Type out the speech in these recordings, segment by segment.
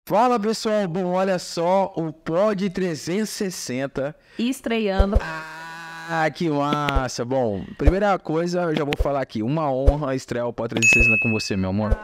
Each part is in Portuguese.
Fala pessoal, bom, olha só, o Pod 360. Estreando. Que massa! Bom, primeira coisa, eu já vou falar aqui, uma honra estrear o Pod 360 com você, meu amor.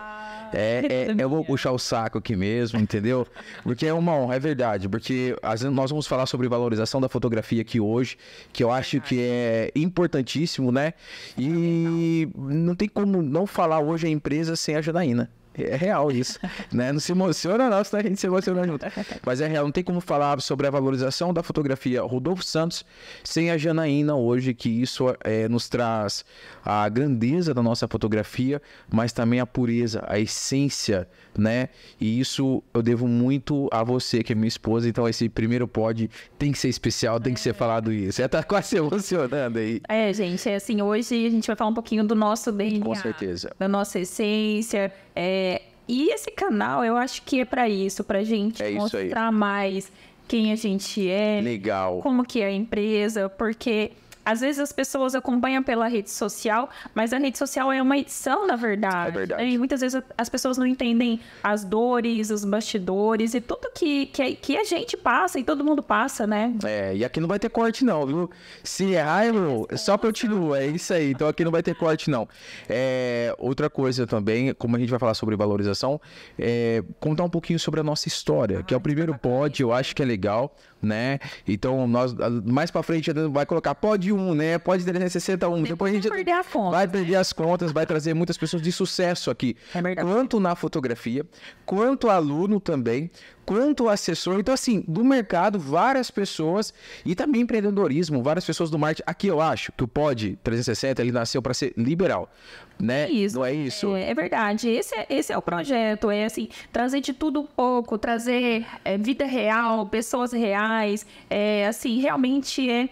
Eu vou puxar o saco aqui mesmo, entendeu? Porque é uma honra, é verdade. Porque nós vamos falar sobre valorização da fotografia aqui hoje, que eu acho que é importantíssimo, né? E não tem como não falar hoje a empresa sem a Janaína. É real isso, né? Não se emociona não, senão a gente se emociona junto. Mas é real, não tem como falar sobre a valorização da fotografia Rodolfo Santos sem a Janaína hoje, que isso nos traz a grandeza da nossa fotografia, mas também a pureza, a essência, né? E isso eu devo muito a você, que é minha esposa, então esse primeiro pod tem que ser especial, tem que ser falado isso. Você tá quase se emocionando aí. Gente, assim, hoje a gente vai falar um pouquinho do nosso DNA. Com certeza. Da nossa essência. E esse canal, eu acho que é pra isso, pra gente mostrar mais quem a gente é. Legal. Como que é a empresa, porque às vezes as pessoas acompanham pela rede social, mas a rede social é uma edição, na verdade. É verdade. E muitas vezes as pessoas não entendem as dores, os bastidores e tudo que a gente passa e todo mundo passa, né? E aqui não vai ter corte não, viu? Se errar, só continua, é isso aí. Então aqui não vai ter corte não. Outra coisa também, como a gente vai falar sobre valorização, contar um pouquinho sobre a nossa história, que é o primeiro pod, eu acho que é legal, né? Então, nós mais pra frente vai colocar pod 1, né? Pod 361. Depois a gente vai perder as contas, vai trazer muitas pessoas de sucesso aqui. É verdade. Quanto na fotografia, quanto aluno também, quanto assessor. Então, assim, do mercado, várias pessoas e também empreendedorismo, várias pessoas do marketing. Aqui eu acho que o Pod 360, ele nasceu para ser liberal, né? Isso. Não é isso? É verdade. Esse é o projeto. É assim, trazer de tudo um pouco, trazer vida real, pessoas reais. Assim, realmente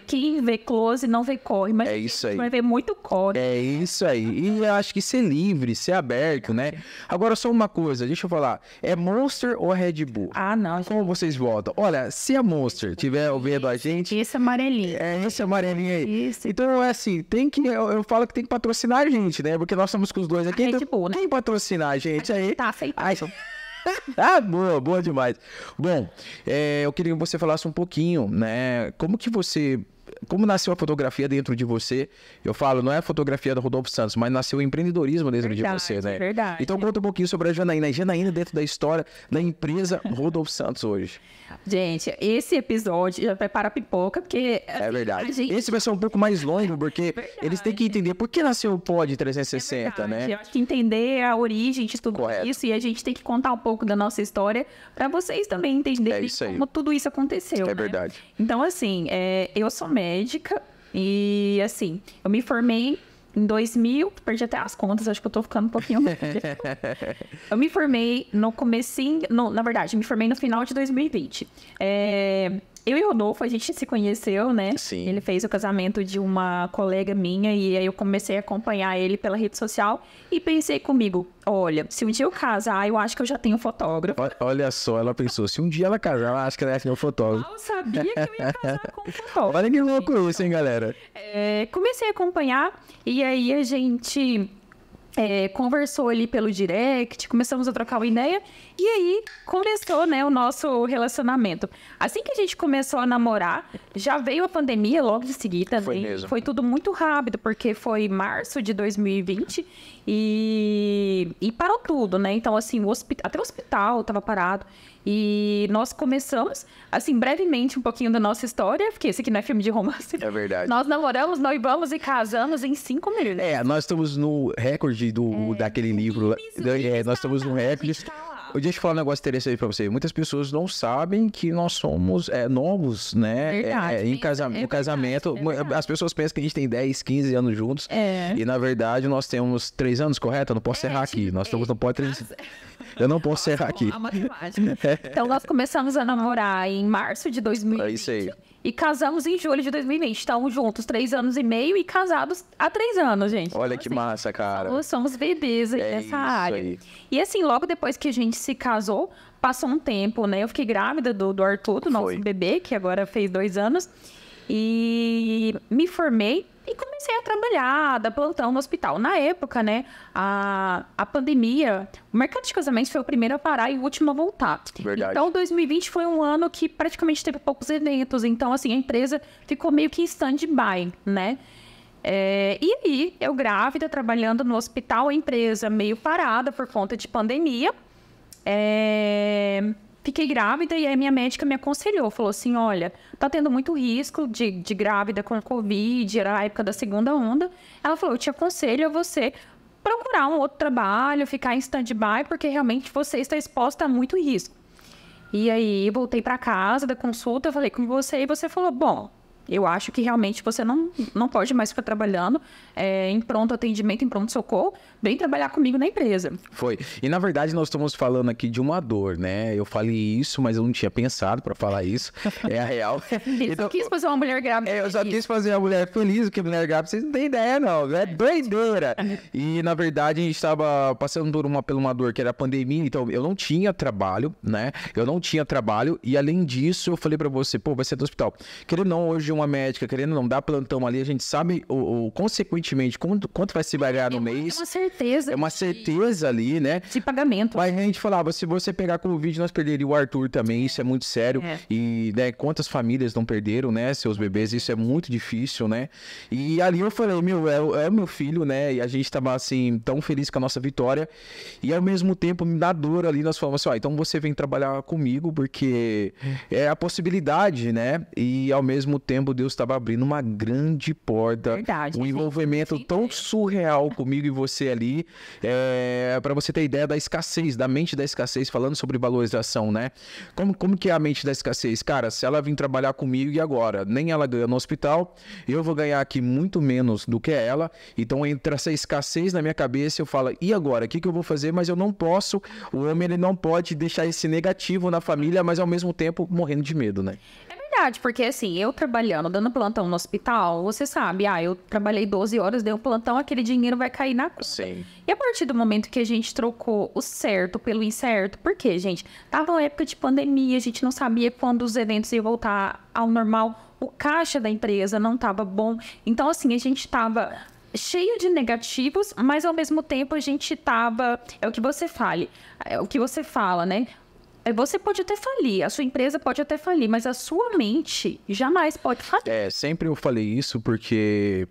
quem vê close não vê corre. Mas isso aí. Vai ver muito corre. É isso aí. E eu acho que ser livre, ser aberto, né? Agora, só uma coisa, deixa eu falar. É Monster ou Red Bull? Não. Como vocês votam? Olha, se a Monster estiver ouvindo a gente... Esse amarelinho. Esse amarelinho aí. Isso. Então, assim, eu falo que tem que patrocinar a gente, né? Porque nós estamos com os dois aqui. Red Então, Bull, né? Quem patrocinar a gente aí... Tá aceitado. Boa demais. Bom, eu queria que você falasse um pouquinho, né? Como nasceu a fotografia dentro de você? Eu falo, não é a fotografia do Rodolfo Santos, mas nasceu o empreendedorismo dentro de você, né? Verdade. Então conta um pouquinho sobre a Janaína. A Janaína dentro da história da empresa Rodolfo Santos hoje. Gente, esse episódio já prepara a pipoca, porque... É verdade. Gente... Esse vai ser um pouco mais longo, porque eles têm que entender por que nasceu o Pod 360, né? Eu acho que entender a origem de tudo isso, e a gente tem que contar um pouco da nossa história para vocês também entenderem como tudo isso aconteceu. É verdade. Então, assim, eu sou médica e, assim, eu me formei em 2000, perdi até as contas, acho que eu tô ficando um pouquinho... Eu me formei no comecinho... na verdade, eu me formei no final de 2020. Eu e o Rodolfo, a gente se conheceu, né? Sim. Ele fez o casamento de uma colega minha e aí eu comecei a acompanhar ele pela rede social e pensei comigo, olha, se um dia eu casar, eu acho que eu já tenho fotógrafo. Olha só, ela pensou, se um dia ela casar, ela acha que ela ia ter um fotógrafo. Eu sabia que eu ia casar com um fotógrafo. Olha que louco isso, hein, galera? Comecei a acompanhar e aí a gente... conversou ali pelo direct, começamos a trocar uma ideia e aí começou, né, o nosso relacionamento. Assim que a gente começou a namorar, já veio a pandemia logo em seguida. Foi mesmo. Foi tudo muito rápido, porque foi março de 2020 e parou tudo, né? Então, assim, até o hospital estava parado. E nós começamos, assim, brevemente um pouquinho da nossa história, porque esse aqui não é filme de romance. É verdade. Nós namoramos, noivamos e casamos em 5 meses. Nós estamos no recorde daquele livro. Nós estamos no recorde. Deixa eu falar um negócio interessante pra você. Muitas pessoas não sabem que nós somos novos, né? No casamento. As pessoas pensam que a gente tem 10, 15 anos juntos. E, na verdade, nós temos 3 anos, correto? Eu não posso errar aqui. Nós estamos no pode 3... Eu não posso errar aqui. Então, nós começamos a namorar em março de 2020. É isso aí. E casamos em julho de 2020. Estamos juntos 3 anos e meio e casados há 3 anos, gente. Olha então, que massa, cara. Somos bebês nessa área. Aí. E assim, logo depois que a gente se casou, passou um tempo, né? Eu fiquei grávida do Arthur, do nosso bebê, que agora fez 2 anos. E me formei. E comecei a trabalhar, dar plantão no hospital. Na época, né, a pandemia, o mercado de casamentos foi o primeiro a parar e o último a voltar. Verdade. Então, 2020 foi um ano que praticamente teve poucos eventos. Então, assim, a empresa ficou meio que em stand-by, né? E aí, eu grávida, trabalhando no hospital, a empresa meio parada por conta de pandemia. Fiquei grávida e aí minha médica me aconselhou, falou assim, olha, tá tendo muito risco de grávida com Covid, era a época da segunda onda. Ela falou, eu te aconselho a você procurar um outro trabalho, ficar em stand-by, porque realmente você está exposta a muito risco. E aí, voltei para casa da consulta, falei com você e você falou, bom, eu acho que realmente você não pode mais ficar trabalhando em pronto atendimento, em pronto-socorro. Vem trabalhar comigo na empresa. Foi. E, na verdade, nós estamos falando aqui de uma dor, né? Eu falei isso, mas eu não tinha pensado para falar isso. É a real. Eu só quis fazer uma mulher grávida. Eu só quis fazer uma mulher feliz, porque mulher grávida, vocês não têm ideia, não. É doideira. E, na verdade, a gente estava passando por uma dor que era a pandemia, então eu não tinha trabalho, né? Eu não tinha trabalho. E, além disso, eu falei para você, pô, vai ser do hospital. Querendo não, hoje uma médica, querendo não, dar plantão ali, a gente sabe, consequentemente, quanto vai se pagar no mês. É uma certeza. É uma certeza ali, né? De pagamento. Mas a gente falava, se você pegar Covid, nós perderíamos o Arthur também, isso é muito sério. E, né, quantas famílias não perderam, né, seus bebês, isso é muito difícil, né? E ali eu falei, meu, é o meu filho, né? E a gente tava, assim, tão feliz com a nossa vitória. E, ao mesmo tempo, me dá dor ali, nós falamos assim, ó, então você vem trabalhar comigo, porque é a possibilidade, né? E, ao mesmo tempo, Deus estava abrindo uma grande porta. Verdade. Um envolvimento tão surreal comigo e você ali. Para você ter ideia da escassez, da mente da escassez, falando sobre valorização, né? Como que é a mente da escassez? Cara, se ela vir trabalhar comigo e agora, nem ela ganha no hospital, eu vou ganhar aqui muito menos do que ela. Então entra essa escassez na minha cabeça, eu falo, e agora? O que eu vou fazer? Mas eu não posso, o homem ele não pode deixar esse negativo na família, mas ao mesmo tempo morrendo de medo, né? Verdade, porque assim, eu trabalhando, dando plantão no hospital, você sabe, eu trabalhei 12 horas, dei um plantão, aquele dinheiro vai cair na conta. Sim. E a partir do momento que a gente trocou o certo pelo incerto, por quê, gente? Tava uma época de pandemia, a gente não sabia quando os eventos iam voltar ao normal, o caixa da empresa não tava bom, então assim, a gente tava cheio de negativos, mas ao mesmo tempo a gente tava, é o que você fala, né? Você pode até falir, a sua empresa pode até falir, mas a sua mente jamais pode falir. Sempre eu falei isso porque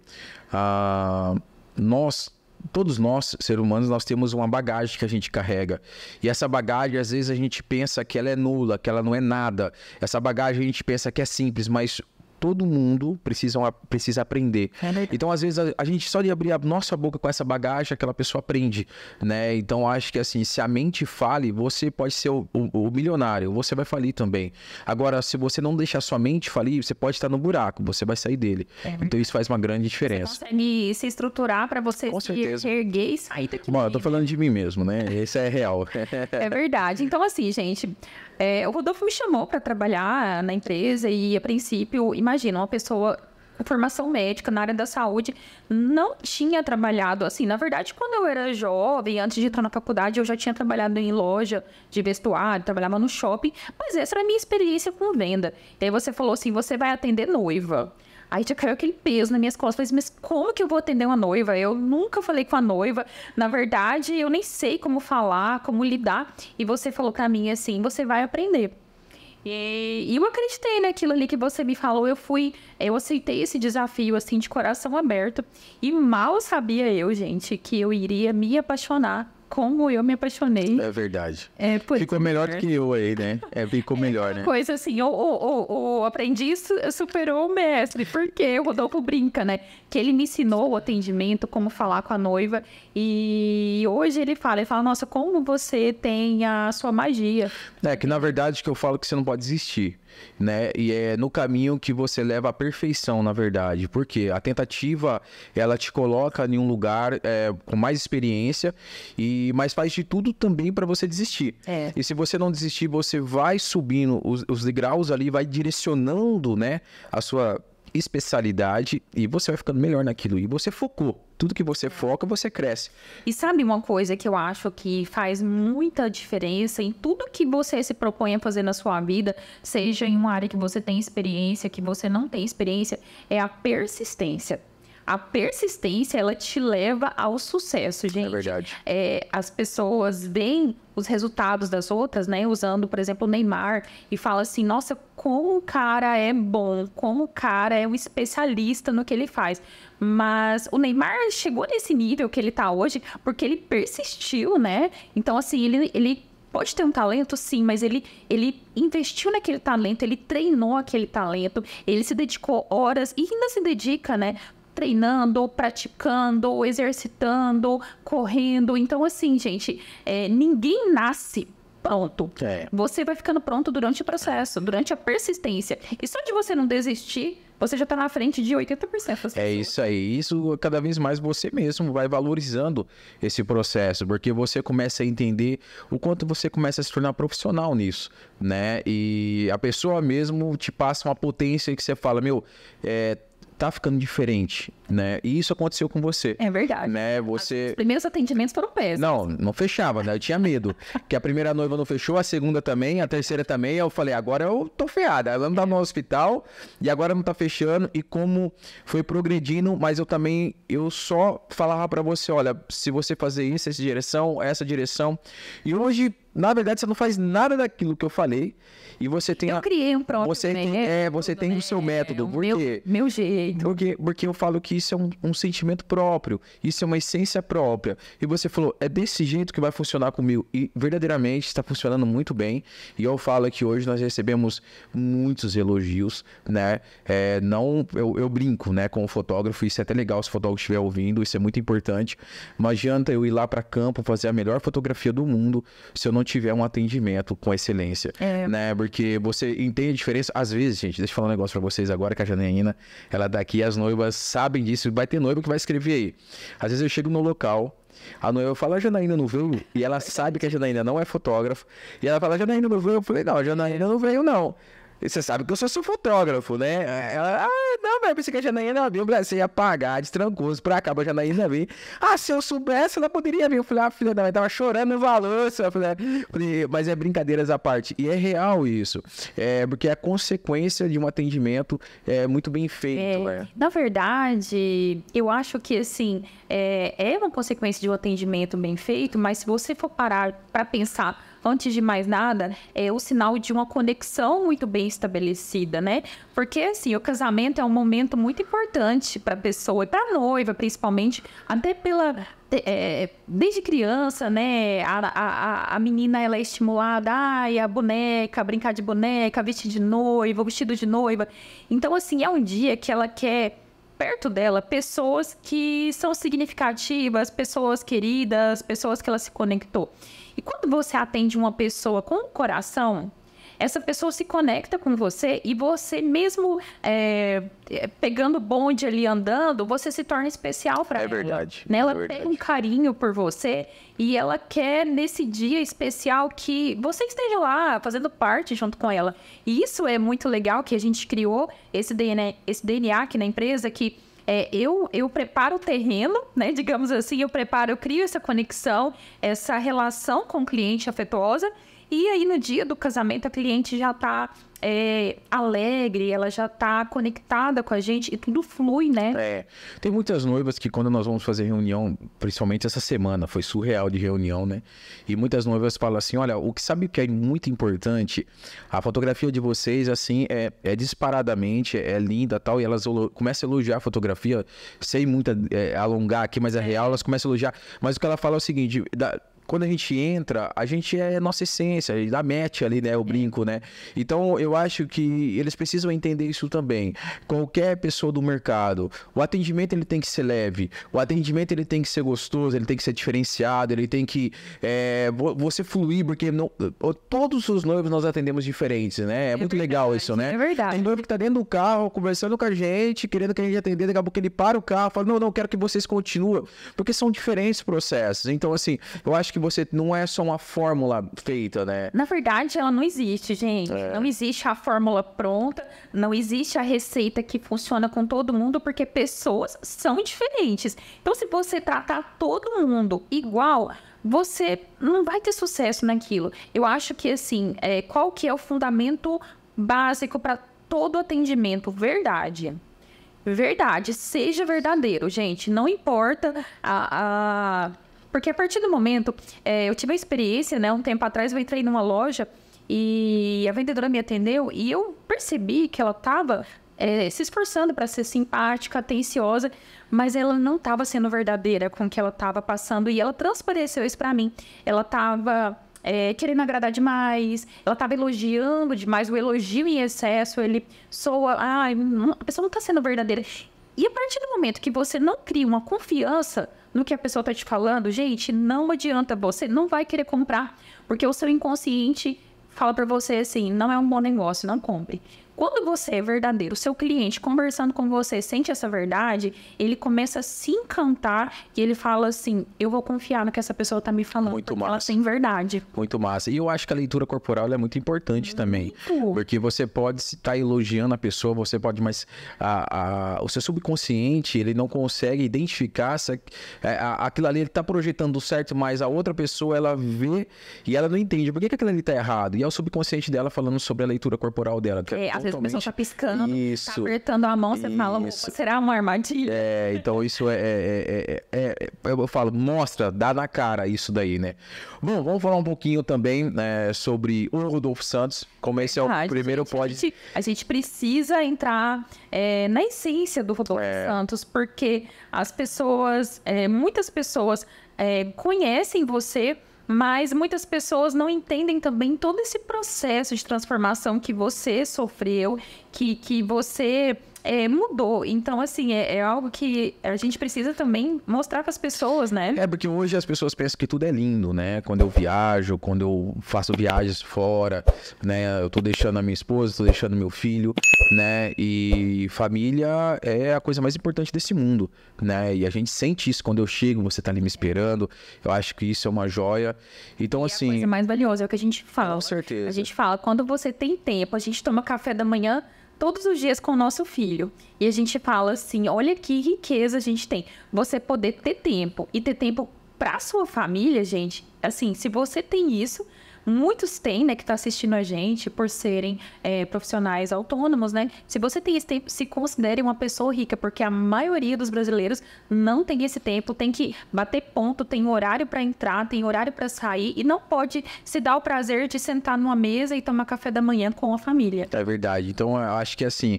todos nós, seres humanos, nós temos uma bagagem que a gente carrega. E essa bagagem, às vezes, a gente pensa que ela é nula, que ela não é nada. Essa bagagem a gente pensa que é simples, mas todo mundo precisa aprender. Então, às vezes, a gente só de abrir a nossa boca com essa bagagem, aquela pessoa aprende, né? Então, acho que assim, se a mente fale, você pode ser o milionário, você vai falir também. Agora, se você não deixar sua mente falir, você pode estar no buraco, você vai sair dele. Então, isso faz uma grande diferença. Você consegue se estruturar para você se erguer e sair daqui. Bom, eu tô falando de mim mesmo, né? Esse é real. É verdade. Então, assim, gente, o Rodolfo me chamou para trabalhar na empresa e, a princípio, imagina, uma pessoa com formação médica na área da saúde não tinha trabalhado assim. Na verdade, quando eu era jovem, antes de entrar na faculdade, eu já tinha trabalhado em loja de vestuário, trabalhava no shopping, mas essa era a minha experiência com venda. E aí você falou assim, você vai atender noiva. Aí já caiu aquele peso nas minhas costas. Falei, mas como que eu vou atender uma noiva? Eu nunca falei com a noiva. Na verdade, eu nem sei como falar, como lidar. E você falou pra mim assim, você vai aprender. E eu acreditei naquilo ali que você me falou. Eu aceitei esse desafio, assim, de coração aberto. E mal sabia eu, gente, que eu iria me apaixonar como eu me apaixonei. É verdade. Ficou melhor do que eu aí, né? Ficou melhor, né? Coisa assim, o aprendiz superou o mestre, porque o Rodolfo brinca, né? Que ele me ensinou o atendimento, como falar com a noiva, e hoje ele fala, nossa, como você tem a sua magia. Que na verdade que eu falo que você não pode desistir, né? E é no caminho que você leva à perfeição, na verdade, porque a tentativa, ela te coloca em um lugar com mais experiência, mas faz de tudo também para você desistir. E se você não desistir, você vai subindo os degraus ali, vai direcionando, né, a sua especialidade e você vai ficando melhor naquilo. E você focou. Tudo que você foca, você cresce. E sabe uma coisa que eu acho que faz muita diferença em tudo que você se propõe a fazer na sua vida, seja em uma área que você tem experiência, que você não tem experiência, é a persistência. a persistência, ela te leva ao sucesso, gente. É verdade. As pessoas veem os resultados das outras, né? Usando, por exemplo, o Neymar, e fala assim, nossa, como o cara é bom, como o cara é um especialista no que ele faz. Mas o Neymar chegou nesse nível que ele tá hoje porque ele persistiu, né? Então, assim, ele pode ter um talento, sim, mas ele investiu naquele talento, ele treinou aquele talento, ele se dedicou horas e ainda se dedica, né? Treinando, praticando, exercitando, correndo. Então, assim, gente, ninguém nasce pronto. Você vai ficando pronto durante o processo, durante a persistência. E só de você não desistir, você já está na frente de 80% das pessoas. É isso aí. Isso, cada vez mais você mesmo vai valorizando esse processo, porque você começa a entender o quanto você começa a se tornar profissional nisso, né? E a pessoa mesmo te passa uma potência que você fala, meu, tá ficando diferente, né? E isso aconteceu com você. É verdade. Né? Os primeiros atendimentos foram péssimos. Não fechava, né? Eu tinha medo. Que a primeira noiva não fechou, a segunda também, a terceira também. Eu falei, agora eu tô ferrada. Ela não tá no hospital e agora não tá fechando. E como foi progredindo, mas eu só falava pra você, olha, se você fazer isso, essa direção. E hoje, na verdade, você não faz nada daquilo que eu falei. E você tem Eu criei um próprio método. Você tem o seu método. Meu jeito. Porque eu falo que isso é um sentimento próprio. Isso é uma essência própria. E você falou, é desse jeito que vai funcionar comigo. E verdadeiramente está funcionando muito bem. E eu falo que hoje nós recebemos muitos elogios, né? Eu brinco, né, com o fotógrafo. Isso é até legal se o fotógrafo estiver ouvindo. Isso é muito importante. Não adianta eu ir lá para campo fazer a melhor fotografia do mundo se eu não tiver um atendimento com excelência, né? Porque você entende a diferença. Às vezes, gente, deixa eu falar um negócio pra vocês agora, que a Janaína, ela daqui, as noivas sabem disso. Vai ter noiva que vai escrever aí. Às vezes eu chego no local, a noiva fala, a Janaína não veio? E ela sabe que a Janaína não é fotógrafa. E ela fala, a Janaína não veio? Eu falei, não, a Janaína não veio, não. E você sabe que eu sou seu fotógrafo, né? Ela, não, velho, pensei que a Janaína viu, você ia pagar, destrancoso, pra cá, a Janaína vir. Se eu soubesse, ela poderia vir. Eu falei, filha da mãe, tava chorando no valor. Eu falei, mas é brincadeiras à parte. E é real isso. Porque é a consequência de um atendimento muito bem feito, né? Na verdade, eu acho que, assim, é uma consequência de um atendimento bem feito, mas se você for parar pra pensar, antes de mais nada, é o sinal de uma conexão muito bem estabelecida, né? Porque, assim, o casamento é um momento muito importante para a pessoa e para a noiva, principalmente, até desde criança, né? A menina, ela é estimulada, a boneca, brincar de boneca, vestir de noiva, vestido de noiva. Então, assim, é um dia que ela quer perto dela pessoas que são significativas, pessoas queridas, pessoas que ela se conectou. E quando você atende uma pessoa com o coração, essa pessoa se conecta com você e você mesmo pegando bonde ali, andando, você se torna especial para ela. Verdade. Né? Ela pega um carinho por você e ela quer, nesse dia especial, que você esteja lá, fazendo parte junto com ela. E isso é muito legal, que a gente criou esse DNA aqui na empresa, que eu preparo o terreno, né? Digamos assim, eu crio essa conexão, essa relação com o cliente afetuosa. E aí, no dia do casamento, a cliente já tá alegre, ela já tá conectada com a gente e tudo flui, né? Tem muitas noivas que quando nós vamos fazer reunião, principalmente essa semana, foi surreal de reunião, né? E muitas noivas falam assim, olha, sabe o que é muito importante? A fotografia de vocês, assim, é disparadamente, é linda e tal, e elas começam a elogiar a fotografia, sem muito alongar aqui, mas é real, elas começam a elogiar. Mas o que ela fala é o seguinte, quando a gente entra, a gente é nossa essência, dá match ali, né, o brinco, né? Então, eu acho que eles precisam entender isso também. Qualquer pessoa do mercado, o atendimento ele tem que ser leve, o atendimento ele tem que ser gostoso, ele tem que ser diferenciado, ele tem que você fluir, porque todos os noivos nós atendemos diferentes, né? É muito verdade, legal isso, né? É verdade. Tem noivo que tá dentro do carro, conversando com a gente, querendo que a gente atenda, daqui a pouco ele para o carro, fala, não, quero que vocês continuem, porque são diferentes processos. Então, assim, eu acho que você não é só uma fórmula feita, né? Na verdade, ela não existe, gente. Não existe a fórmula pronta, não existe a receita que funciona com todo mundo, porque pessoas são diferentes. Então, se você tratar todo mundo igual, você não vai ter sucesso naquilo. Eu acho que, assim, qual que é o fundamento básico para todo atendimento? Verdade. verdade, seja verdadeiro, gente. Não importa porque a partir do momento... eu tive a experiência, né? Um tempo atrás eu entrei numa loja e a vendedora me atendeu e eu percebi que ela estava se esforçando para ser simpática, atenciosa, mas ela não estava sendo verdadeira com o que ela estava passando e ela transpareceu isso para mim. Ela estava... querendo agradar demais, ela estava elogiando demais, o elogio em excesso, ele soa, a pessoa não está sendo verdadeira. E a partir do momento que você não cria uma confiança no que a pessoa está te falando, gente, não adianta, você não vai querer comprar, porque o seu inconsciente fala para você assim, não é um bom negócio, não compre. Quando você é verdadeiro, o seu cliente conversando com você sente essa verdade, ele começa a se encantar e ele fala assim, eu vou confiar no que essa pessoa tá me falando, muito porque massa. ela tem verdade. Muito massa. E eu acho que a leitura corporal é muito importante também, porque você pode estar elogiando a pessoa, você pode, mas o seu subconsciente, ele não consegue identificar aquilo ali, ele tá projetando certo, mas a outra pessoa, ela vê e ela não entende por que aquilo ali tá errado. E é o subconsciente dela falando sobre a leitura corporal dela, que às vezes a pessoa tá piscando, isso, tá apertando a mão, você fala, será uma armadilha? Então isso eu falo, mostra, dá na cara isso daí, né? Bom, vamos falar um pouquinho também sobre o Rodolfo Santos, como esse é o primeiro podcast. A gente precisa entrar na essência do Rodolfo Santos, porque as pessoas, muitas pessoas conhecem você, mas muitas pessoas não entendem também todo esse processo de transformação que você sofreu, que você mudou. Então, assim, é algo que a gente precisa também mostrar para as pessoas, né? Porque hoje as pessoas pensam que tudo é lindo, né? Quando eu viajo, quando eu faço viagens fora, né? Eu tô deixando a minha esposa, tô deixando meu filho, né? E família é a coisa mais importante desse mundo, né? E a gente sente isso quando eu chego, você tá ali me esperando. Eu acho que isso é uma joia. Então, assim... a coisa mais valiosa é o que a gente fala. Com certeza. A gente fala, quando você tem tempo, a gente toma café da manhã todos os dias com o nosso filho. E a gente fala assim, olha que riqueza a gente tem. Você poder ter tempo e ter tempo para sua família, gente. Assim, se você tem isso, muitos têm, né, que tá assistindo a gente por serem profissionais autônomos, né? Se você tem esse tempo, se considere uma pessoa rica, porque a maioria dos brasileiros não tem esse tempo, tem que bater ponto, tem horário para entrar, tem horário para sair e não pode se dar o prazer de sentar numa mesa e tomar café da manhã com a família. É verdade. Então, eu acho que assim,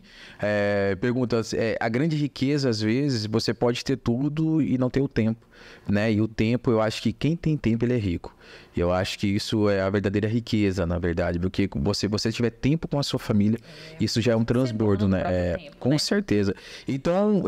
perguntas, a grande riqueza, às vezes, você pode ter tudo e não ter o tempo, né? E o tempo, eu acho que quem tem tempo, ele é rico. E eu acho que isso é a verdadeira riqueza, na verdade, porque você tiver tempo com a sua família, isso já é um transbordo, né? Tempo, com certeza. Então,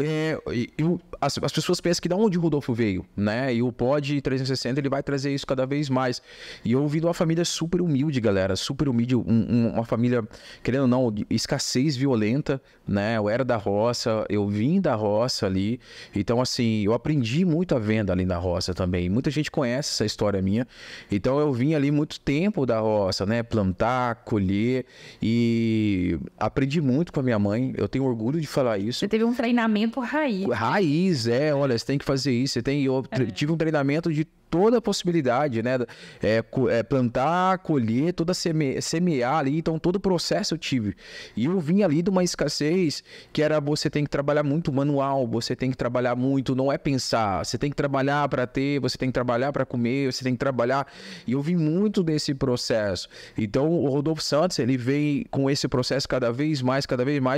as pessoas pensam que de onde o Rodolfo veio, né? E o Pod 360, ele vai trazer isso cada vez mais. E eu vim de uma família super humilde, galera, super humilde, uma família, querendo ou não, de escassez violenta, né? Eu era da roça, eu vim da roça ali, então, assim, eu aprendi muito a venda ali na roça também. Muita gente conhece essa história minha. Então eu vim ali muito tempo da roça, né? Plantar, colher e aprendi muito com a minha mãe. Eu tenho orgulho de falar isso. Você teve um treinamento raiz. Raiz, olha, você tem que fazer isso. Eu tive um treinamento de toda a possibilidade, né? Plantar, colher, toda semear ali, então todo o processo eu tive. E eu vim ali de uma escassez que era você tem que trabalhar muito manual, você tem que trabalhar muito, não é pensar, você tem que trabalhar para ter, você tem que trabalhar para comer, você tem que trabalhar. E eu vim muito desse processo. Então o Rodolfo Santos, ele veio com esse processo cada vez mais,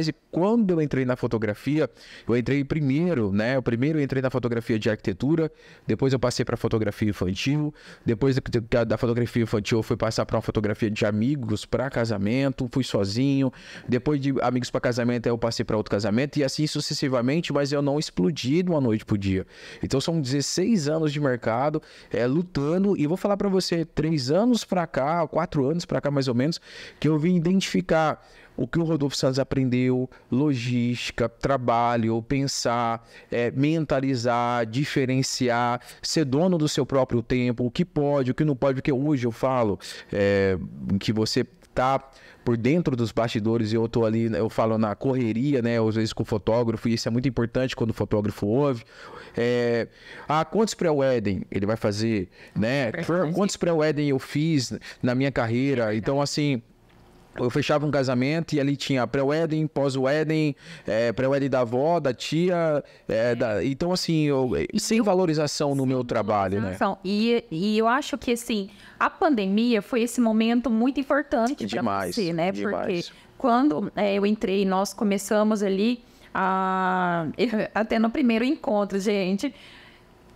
e quando eu entrei na fotografia, eu entrei primeiro, né? Eu primeiro entrei na fotografia de arquitetura, depois eu passei para fotografia infantil, depois da fotografia infantil eu fui passar para uma fotografia de amigos para casamento, fui sozinho, depois de amigos para casamento eu passei para outro casamento e assim sucessivamente, mas eu não explodi de uma noite pro dia. Então são 16 anos de mercado, lutando, e vou falar para você, 3 anos para cá, 4 anos para cá mais ou menos, que eu vim identificar o que o Rodolfo Santos aprendeu, logística, trabalho, pensar, mentalizar, diferenciar, ser dono do seu próprio tempo, o que pode, o que não pode, porque hoje eu falo que você tá por dentro dos bastidores e eu tô ali, eu falo na correria, né, às vezes com o fotógrafo, e isso é muito importante quando o fotógrafo ouve. Quantos pré-wedding ele vai fazer, né? Quantos pré-wedding eu fiz na minha carreira? Então, assim, Eu fechava um casamento e ali tinha pré-wedding, pós-wedding, pré-wedding da avó, da tia. Então, assim, sem valorização no meu trabalho, né? E eu acho que, assim, a pandemia foi esse momento muito importante para você, né? Porque quando eu entrei, nós começamos ali, até no primeiro encontro, gente...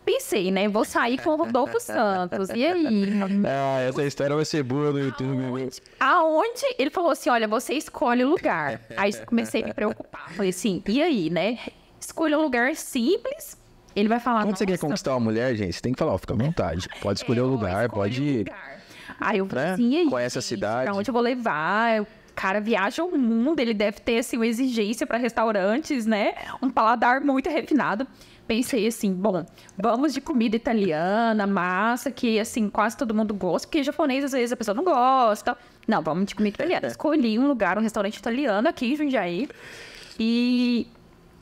Pensei, né? Vou sair com o Rodolfo Santos. E aí? Essa história vai ser boa no YouTube. Aonde? Ele falou assim, olha, você escolhe o lugar. Aí comecei a me preocupar. Falei assim, e aí, né? Escolha um lugar simples. Ele vai falar... Quando você quer conquistar uma mulher, gente, você tem que falar, fica à vontade. Pode escolher o lugar, pode ir. Aí eu falei assim, e aí? Conhece a cidade. Pra onde eu vou levar? O cara viaja o mundo, ele deve ter, assim, uma exigência para restaurantes, né? Um paladar muito refinado. Pensei assim, bom, vamos de comida italiana, massa, que assim, quase todo mundo gosta, porque japonês às vezes a pessoa não gosta. Não, vamos de comida italiana. Escolhi um lugar, um restaurante italiano aqui em Jundiaí. E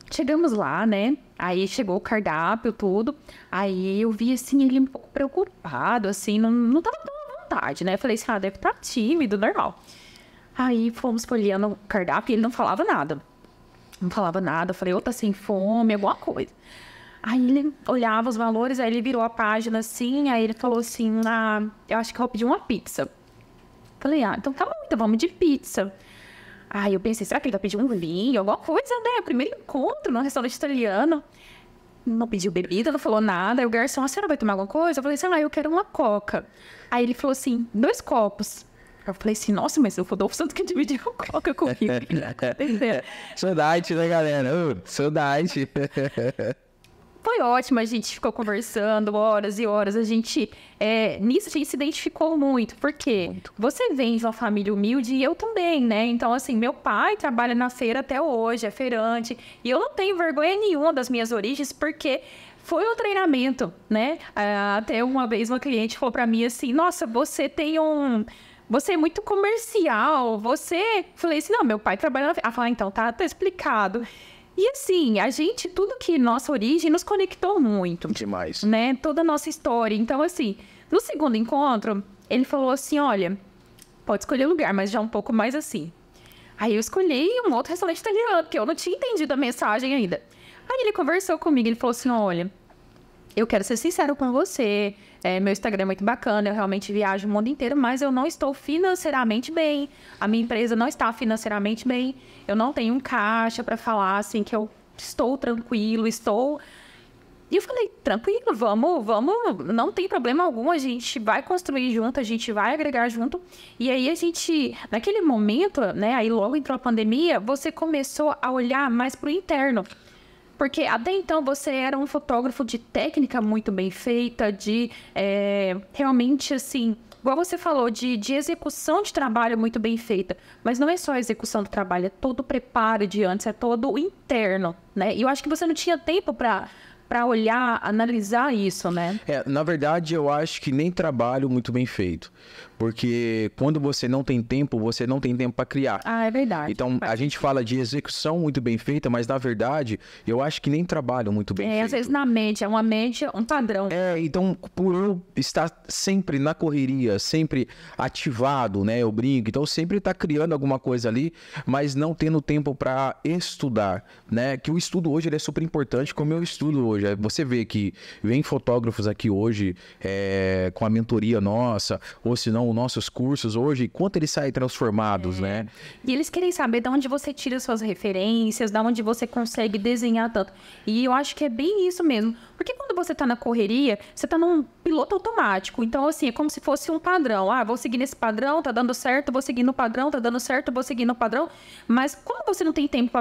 chegamos lá, né? Aí chegou o cardápio, tudo. Aí eu vi assim, ele um pouco preocupado, assim, não tava tão à vontade, né? Falei assim, deve estar tímido, normal. Aí fomos folheando o cardápio e ele não falava nada. Não falava nada, falei, tá sem fome, alguma coisa. Aí ele olhava os valores, aí ele virou a página assim, aí ele falou assim, eu acho que eu vou pedir uma pizza. Falei, então tá bom, então vamos de pizza. Aí eu pensei, será que ele vai pedir um vinho, alguma coisa, né? Primeiro encontro num restaurante italiano. Não pediu bebida, não falou nada. Aí o garçom, a senhora vai tomar alguma coisa? Eu falei assim, eu quero uma coca. Aí ele falou assim, 2 copos. Eu falei assim, nossa, mas o Rodolfo Santos que dividiu coca comigo. Saudade, né, galera? Saudade. Foi ótimo, a gente ficou conversando horas e horas, nisso a gente se identificou muito, porque você vem de uma família humilde e eu também, né? Então, assim, meu pai trabalha na feira até hoje, é feirante, e eu não tenho vergonha nenhuma das minhas origens, porque foi um treinamento, né? Até uma vez uma cliente falou pra mim assim, nossa, você é muito comercial, Falei assim, não, meu pai trabalha na feira. Falei, então, tá explicado. E assim, nossa origem nos conectou muito. Demais. Né? Toda a nossa história. Então, assim, no segundo encontro, ele falou assim, olha, pode escolher lugar, mas já um pouco mais assim. Aí eu escolhi um outro restaurante italiano, porque eu não tinha entendido a mensagem ainda. Aí ele conversou comigo, ele falou assim, olha, eu quero ser sincero com você, meu Instagram é muito bacana, eu realmente viajo o mundo inteiro, mas eu não estou financeiramente bem, a minha empresa não está financeiramente bem, eu não tenho um caixa para falar, assim, que eu estou tranquilo, E eu falei, tranquilo, vamos, não tem problema algum, a gente vai construir junto, a gente vai agregar junto. E aí naquele momento, né, aí logo entrou a pandemia, você começou a olhar mais pro interno. Porque até então você era um fotógrafo de técnica muito bem feita, realmente assim, igual você falou, de execução de trabalho muito bem feita. Mas não é só a execução do trabalho, é todo o preparo de antes, é todo o interno, né? E eu acho que você não tinha tempo para olhar, analisar isso, né? Na verdade, eu acho que nem trabalho muito bem feito. Porque quando você não tem tempo, você não tem tempo para criar. É verdade. Então, a gente fala de execução muito bem feita, mas na verdade, eu acho que nem trabalho muito bem feito. Às vezes na média, uma média, um padrão. Então, por eu estar sempre na correria, sempre ativado, né? Eu brinco, então sempre tá criando alguma coisa ali, mas não tendo tempo para estudar, né? Que o estudo hoje ele é super importante, como eu estudo hoje. Você vê que vem fotógrafos aqui hoje com a mentoria nossa, ou se não, os nossos cursos hoje, quanto eles saem transformados, né? E eles querem saber de onde você tira suas referências, de onde você consegue desenhar tanto. E eu acho que é bem isso mesmo. Porque quando você tá na correria, você tá num piloto automático. Então, assim, é como se fosse um padrão. Vou seguir nesse padrão, tá dando certo, vou seguir no padrão, tá dando certo, vou seguir no padrão. Mas quando você não tem tempo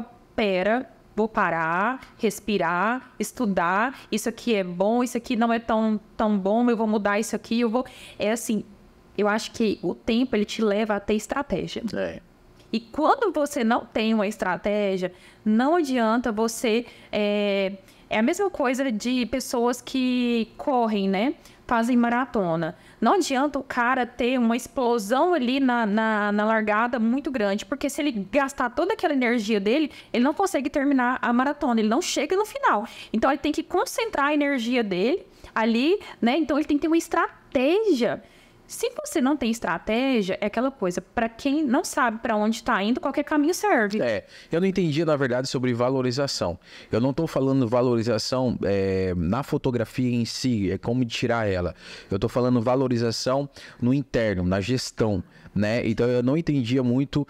vou parar, respirar, estudar. Isso aqui é bom, isso aqui não é tão bom, eu vou mudar isso aqui, eu acho que o tempo, ele te leva a ter estratégia. E quando você não tem uma estratégia, não adianta você... É a mesma coisa de pessoas que correm, né? Fazem maratona. Não adianta o cara ter uma explosão ali na largada muito grande, porque se ele gastar toda aquela energia dele, ele não consegue terminar a maratona, ele não chega no final. Então, ele tem que concentrar a energia dele ali, né? Então, ele tem que ter uma estratégia Se você não tem estratégia, é aquela coisa, para quem não sabe para onde está indo, qualquer caminho serve. Eu não entendi, na verdade, sobre valorização. Eu não estou falando valorização na fotografia em si, é como tirar ela. Eu estou falando valorização no interno, na gestão, né? Então eu não entendia muito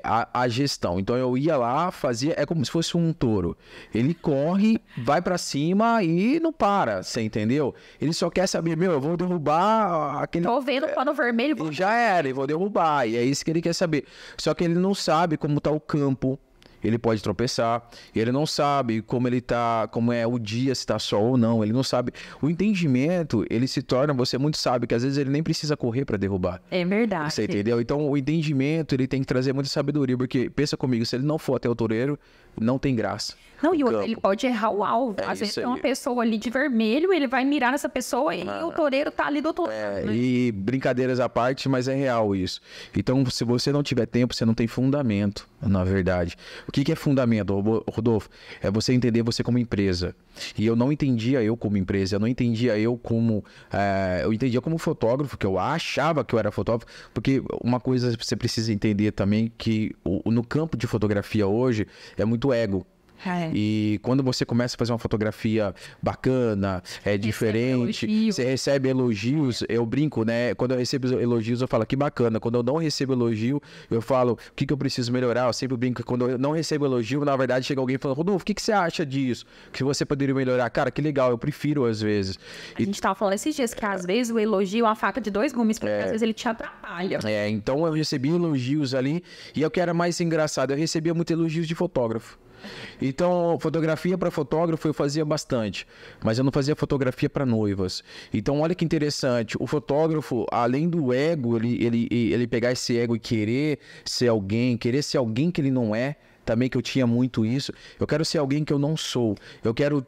a gestão. Então eu ia lá, fazia, é como se fosse um touro. Ele corre, vai para cima e não para, você entendeu? Ele só quer saber, eu vou derrubar aquele... Tô vendo o pano vermelho. Já era, eu vou derrubar. E é isso que ele quer saber. Só que ele não sabe como tá o campo. Ele pode tropeçar, ele não sabe como ele tá, como é o dia, se tá sol ou não, ele não sabe. O entendimento, ele se torna, você muito sabe que às vezes ele nem precisa correr para derrubar. É verdade. Você entendeu? Então o entendimento, ele tem que trazer muita sabedoria, porque pensa comigo, se ele não for até o toureiro, não tem graça. Não, e ele pode errar o alvo. Às vezes tem uma pessoa ali de vermelho, ele vai mirar nessa pessoa e o toureiro tá ali do outro lado. Né? E brincadeiras à parte, mas é real isso. Então, se você não tiver tempo, você não tem fundamento, na verdade. O que é fundamento, Rodolfo? É você entender você como empresa. E eu não entendia eu como empresa, eu não entendia eu como... eu entendia como fotógrafo, que eu achava que eu era fotógrafo, porque uma coisa você precisa entender também, que no campo de fotografia hoje é muito ego. E quando você começa a fazer uma fotografia bacana, diferente, você recebe elogios, eu brinco, né? Quando eu recebo elogios, eu falo que bacana. Quando eu não recebo elogio, eu falo o que eu preciso melhorar. Eu sempre brinco. Quando eu não recebo elogio, na verdade, chega alguém falando, Rodolfo, o que você acha disso? Que você poderia melhorar? Cara, que legal, eu prefiro às vezes. A gente tava falando esses dias que às vezes o elogio é uma faca de dois gumes, porque às vezes ele te atrapalha. Então eu recebi elogios ali, e é o que era mais engraçado, eu recebia muitos elogios de fotógrafo. Então, fotografia para fotógrafo eu fazia bastante, mas eu não fazia fotografia para noivas. Então, olha que interessante, o fotógrafo, além do ego, ele pegar esse ego e querer ser alguém que ele não é, também que eu tinha muito isso. Eu quero ser alguém que eu não sou. Eu quero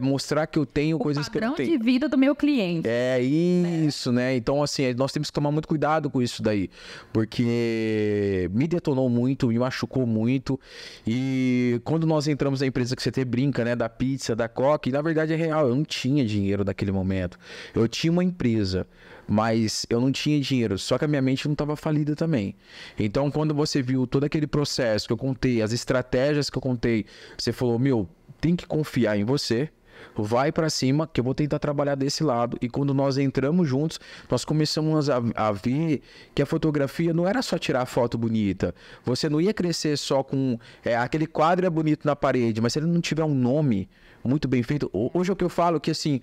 mostrar que eu tenho coisas que eu não tenho. O padrão de vida do meu cliente. É isso, né? Então, assim, nós temos que tomar muito cuidado com isso daí. Porque me detonou muito, me machucou muito. E quando nós entramos na empresa que você até brinca, né? Da pizza, da Coca, e na verdade é real, eu não tinha dinheiro naquele momento. Eu tinha uma empresa, mas eu não tinha dinheiro, só que a minha mente não estava falida também. Então, quando você viu todo aquele processo que eu contei, as estratégias que eu contei, você falou, tem que confiar em você, vai para cima, que eu vou tentar trabalhar desse lado. E quando nós entramos juntos, nós começamos a ver que a fotografia não era só tirar foto bonita. Você não ia crescer só com aquele quadro é bonito na parede, mas se ele não tiver um nome muito bem feito. Hoje é o que eu falo, que assim,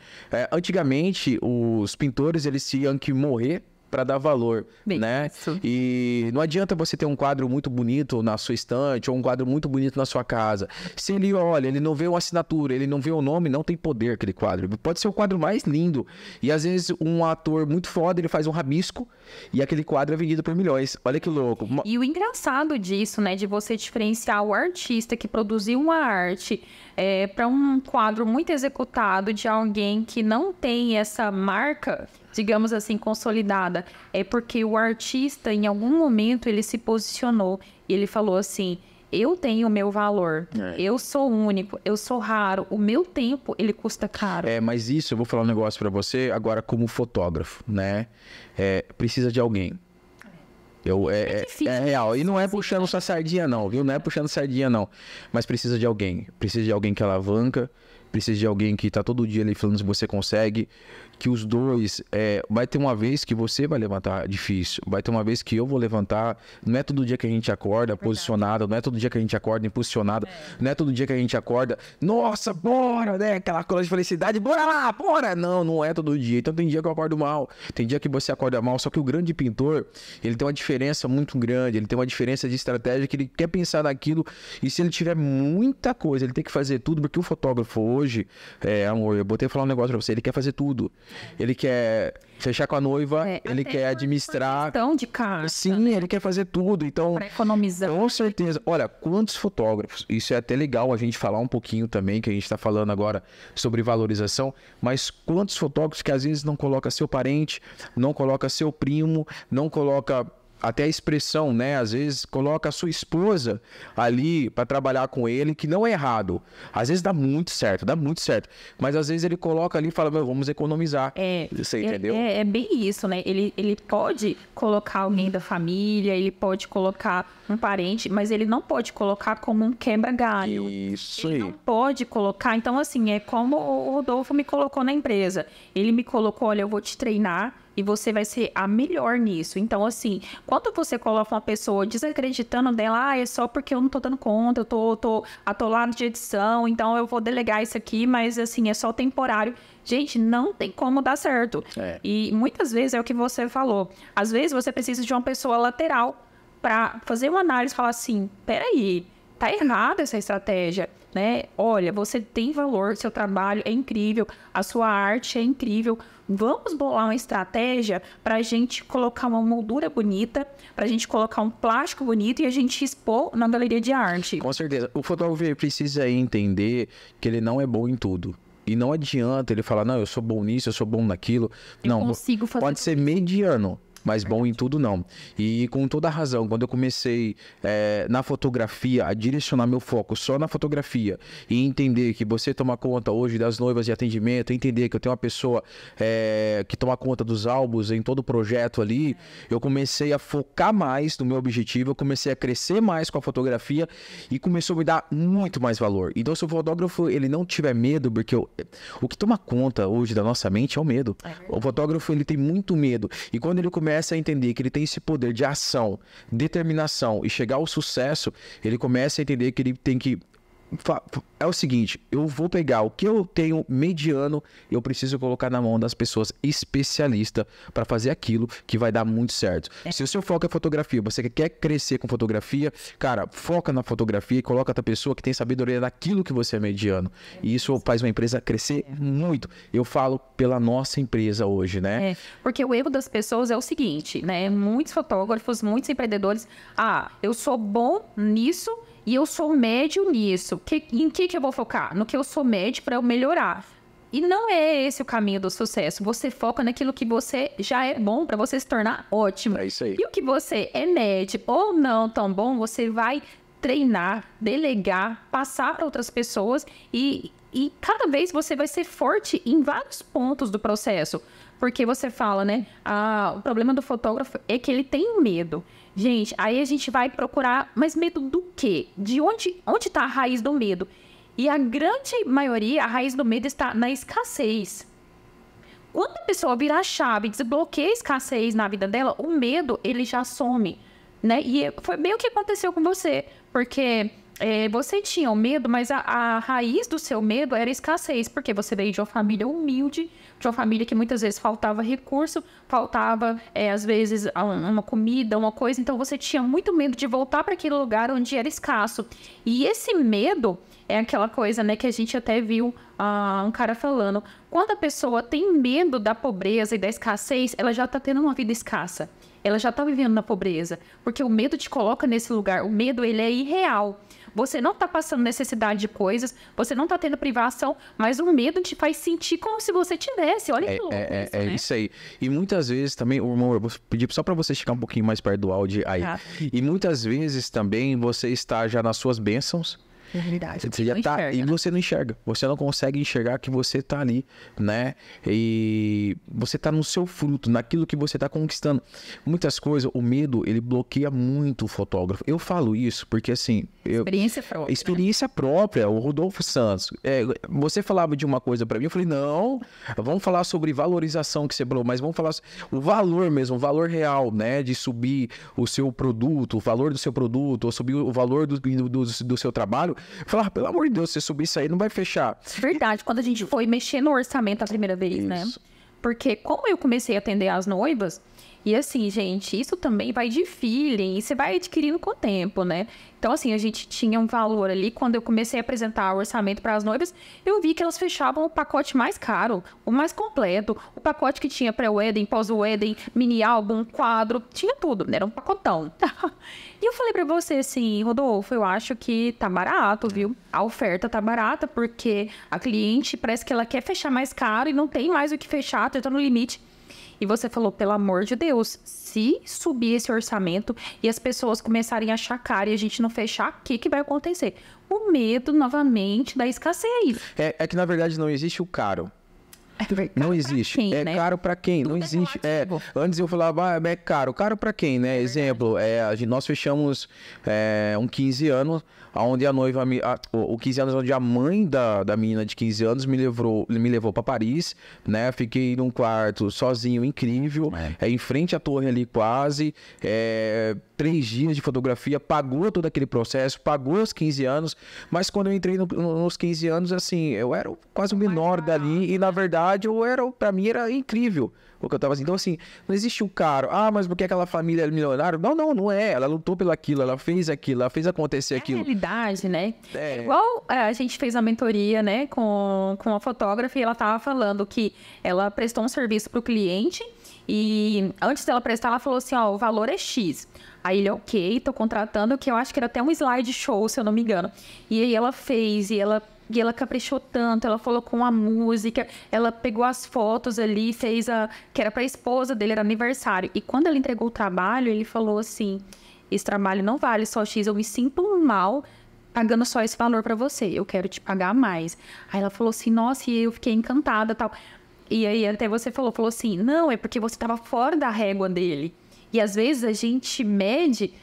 antigamente os pintores eles tinham que morrer para dar valor, né? Isso. E não adianta você ter um quadro muito bonito na sua estante ou um quadro muito bonito na sua casa. Se ele olha, ele não vê uma assinatura, ele não vê o nome, não tem poder aquele quadro. Pode ser o quadro mais lindo. E às vezes um ator muito foda, ele faz um rabisco e aquele quadro é vendido por milhões. Olha que louco. E o engraçado disso, né, de você diferenciar o artista que produziu uma arte para um quadro muito executado de alguém que não tem essa marca, digamos assim, consolidada, é porque o artista, em algum momento, ele se posicionou e ele falou assim, eu tenho o meu valor, eu sou único, eu sou raro, o meu tempo, ele custa caro. Mas isso, eu vou falar um negócio pra você, agora como fotógrafo, né? Precisa de alguém. É real. E não é puxando sua sardinha, não, viu? Não é puxando sardinha, não. Mas precisa de alguém. Precisa de alguém que alavanca. Precisa de alguém que tá todo dia ali falando se você consegue. Que os dois... vai ter uma vez que você vai levantar difícil. Vai ter uma vez que eu vou levantar. Não é todo dia que a gente acorda posicionado. Não é todo dia que a gente acorda impulsionado. Não é todo dia que a gente acorda... Nossa, bora, né? Aquela coisa de felicidade. Bora lá, bora! Não é todo dia. Então tem dia que eu acordo mal. Tem dia que você acorda mal. Só que o grande pintor, ele tem uma diferença muito grande. Ele tem uma diferença de estratégia que ele quer pensar naquilo. E se ele tiver muita coisa, ele tem que fazer tudo. Porque o fotógrafo hoje... amor, eu botei falar um negócio pra você. Ele quer fazer tudo. Ele quer fechar com a noiva, ele quer administrar. Questão de casa. Sim, ele quer fazer tudo. Então, para economizar. Com certeza. Olha, quantos fotógrafos, isso é até legal a gente falar um pouquinho também, que a gente está falando agora sobre valorização, mas quantos fotógrafos que às vezes não coloca seu parente, não coloca seu primo, não coloca até a expressão, né? Às vezes coloca a sua esposa ali para trabalhar com ele, que não é errado. Às vezes dá muito certo. Mas às vezes ele coloca ali e fala, meu, vamos economizar. Você entendeu? É bem isso, né? Ele pode colocar alguém da família, ele pode colocar um parente, mas ele não pode colocar como um quebra-galho. Isso Ele aí. não pode colocar. Então, assim, é como o Rodolfo me colocou na empresa. Ele me colocou, olha, eu vou te treinar e você vai ser a melhor nisso. Então, assim, quando você coloca uma pessoa desacreditando dela, é só porque eu não tô dando conta, eu tô atolado de edição, então eu vou delegar isso aqui, mas, assim, é só temporário. Gente, não tem como dar certo. E muitas vezes é o que você falou. Às vezes você precisa de uma pessoa lateral para fazer uma análise e falar assim, peraí, tá errada essa estratégia, né? Olha, você tem valor, seu trabalho é incrível, a sua arte é incrível. Vamos bolar uma estratégia para a gente colocar uma moldura bonita, para a gente colocar um plástico bonito e a gente expor na galeria de arte. Com certeza. O fotógrafo precisa entender que ele não é bom em tudo. E não adianta ele falar, não, eu sou bom nisso, eu sou bom naquilo. Eu consigo fazer pode ser mediano, mas bom em tudo não. E com toda a razão, quando eu comecei na fotografia, a direcionar meu foco só na fotografia e entender que você toma conta hoje das noivas de atendimento, entender que eu tenho uma pessoa que toma conta dos álbuns em todo o projeto ali, eu comecei a focar mais no meu objetivo, eu comecei a crescer mais com a fotografia e começou a me dar muito mais valor. Então, se o fotógrafo ele não tiver medo, porque o que toma conta hoje da nossa mente é o medo. O fotógrafo ele tem muito medo e quando ele começa a entender que ele tem esse poder de ação, determinação e chegar ao sucesso, ele começa a entender que ele tem que... É o seguinte, eu vou pegar o que eu tenho mediano, eu preciso colocar na mão das pessoas especialistas para fazer aquilo que vai dar muito certo. Se o seu foco é fotografia, você quer crescer com fotografia, cara, foca na fotografia e coloca outra pessoa que tem sabedoria naquilo que você é mediano. E isso faz uma empresa crescer muito. Eu falo pela nossa empresa hoje, né? Porque o erro das pessoas é o seguinte, né? Muitos fotógrafos, muitos empreendedores, eu sou bom nisso, e eu sou médio nisso. Em que eu vou focar? No que eu sou médio para eu melhorar. E não é esse o caminho do sucesso. Você foca naquilo que você já é bom para você se tornar ótimo. É isso aí. E o que você é médio ou não tão bom, você vai treinar, delegar, passar para outras pessoas e cada vez você vai ser forte em vários pontos do processo. Porque você fala, né? O problema do fotógrafo é que ele tem medo. Gente, aí a gente vai procurar, mas medo do quê? De onde está a raiz do medo? E a grande maioria, a raiz do medo está na escassez. Quando a pessoa vira a chave, desbloqueia a escassez na vida dela, o medo, ele já some, né? E foi bem o que aconteceu com você, porque você tinha o medo, mas a raiz do seu medo era a escassez, porque você veio de uma família humilde, de uma família que muitas vezes faltava recurso, faltava, às vezes, uma comida, uma coisa. Então, você tinha muito medo de voltar para aquele lugar onde era escasso. E esse medo é aquela coisa, né, que a gente até viu um cara falando. Quando a pessoa tem medo da pobreza e da escassez, ela já está tendo uma vida escassa. Ela já está vivendo na pobreza. Porque o medo te coloca nesse lugar. O medo, ele é irreal. Você não está passando necessidade de coisas, você não está tendo privação, mas o medo te faz sentir como se você tivesse. Olha que louco isso, né? Isso aí. E muitas vezes também, irmão, eu vou pedir só para você chegar um pouquinho mais perto do áudio aí. E muitas vezes também você está já nas suas bênçãos. É verdade. Você já tá, e você não enxerga. Você não consegue enxergar que você tá ali, né? E você tá no seu fruto, naquilo que você tá conquistando. Muitas coisas, o medo, ele bloqueia muito o fotógrafo. Eu falo isso porque, assim... Experiência própria. Experiência própria, o Rodolfo Santos. Você falava de uma coisa pra mim, eu falei, não, vamos falar sobre valorização que você falou, mas vamos falar o valor mesmo, o valor real, né? De subir o seu produto, o valor do seu produto, ou subir o valor do seu trabalho. Eu falei, pelo amor de Deus, se você subir isso aí, não vai fechar. Verdade, quando a gente foi mexer no orçamento a primeira vez, né? Porque como eu comecei a atender as noivas, e assim, gente, isso também vai de feeling, e você vai adquirindo com o tempo, né? Então, assim, a gente tinha um valor ali, quando eu comecei a apresentar o orçamento para as noivas, eu vi que elas fechavam o pacote mais caro, o mais completo, o pacote que tinha pré-wedding, pós-wedding, mini álbum, quadro, tinha tudo, era um pacotão. E eu falei pra você assim, Rodolfo, eu acho que tá barato, viu? A oferta tá barata, porque a cliente parece que ela quer fechar mais caro e não tem mais o que fechar, tá no limite. E você falou, pelo amor de Deus, se subir esse orçamento e as pessoas começarem a achar caro e a gente não fechar, o que que vai acontecer? O medo, novamente, da escassez. É que, na verdade, não existe o caro. Não existe. Quem, é né? caro pra quem? Tudo Não é existe. relativo. Antes eu falava, é caro. Caro pra quem, né? Exemplo, nós fechamos um 15 anos, onde a noiva, o 15 anos onde a mãe da menina de 15 anos me levou pra Paris, né? Fiquei num quarto sozinho, incrível, em frente à torre ali quase, 3 dias de fotografia, pagou todo aquele processo, pagou os 15 anos, mas quando eu entrei nos 15 anos, assim, eu era quase o menor dali e, na verdade, pra mim era incrível o que eu tava assim. Então, assim, não existe o caro. Ah, mas porque aquela família é milionária? Não é. Ela lutou pelo aquilo, ela fez aquilo, ela fez acontecer aquilo. É a realidade, né? Igual a gente fez a mentoria, né, com a fotógrafa e ela tava falando que ela prestou um serviço pro cliente e antes dela prestar, ela falou assim, ó, o valor é X. Aí ele, ok, tô contratando, que eu acho que era até um slide show, se eu não me engano. E aí ela fez, e ela caprichou tanto, ela colocou a música, ela pegou as fotos ali, fez que era pra esposa dele, era aniversário. E quando ela entregou o trabalho, ele falou assim, esse trabalho não vale só X, eu me sinto mal pagando só esse valor pra você, eu quero te pagar mais. Aí ela falou assim, nossa, e eu fiquei encantada, tal. E aí até você falou assim, não, é porque você tava fora da régua dele. E às vezes a gente mede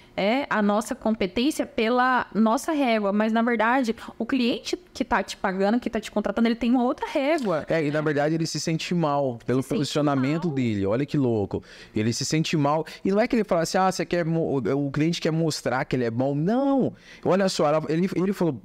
a nossa competência pela nossa régua, mas na verdade o cliente que tá te pagando, que tá te contratando, ele tem uma outra régua. E na verdade ele se sente mal pelo posicionamento dele, olha que louco. Ele se sente mal, e não é que ele fala assim, o cliente quer mostrar que ele é bom, não. Olha só, ele falou,